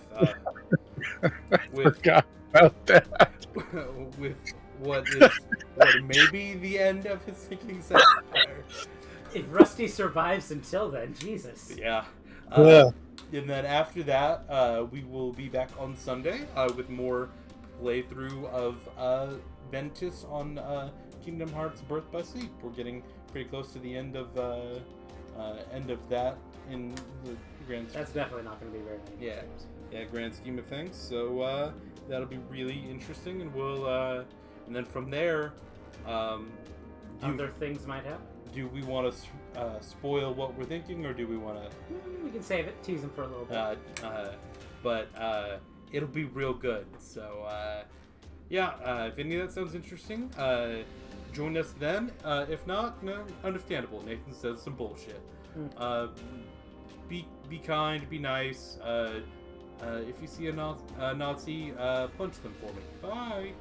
Forgot about that. with what may be the end of his Sinking Sapphire. If Rusty survives until then, Jesus. Yeah. Yeah. And then after that, we will be back on Sunday with more playthrough of Ventus on Kingdom Hearts Birth by Sleep. We're getting pretty close to the end of that in the grand. That's definitely not going to be very many. Yeah. Yeah, grand scheme of things. So that'll be really interesting, and we'll and then from there, other things might happen. do we want to spoil what we're thinking, or do we want to? We can save it, tease them for a little bit. But it'll be real good. So yeah, if any of that sounds interesting, join us then. If not, no, understandable. Nathan says some bullshit. Be kind, be nice. If you see a Nazi, punch them for me. Bye.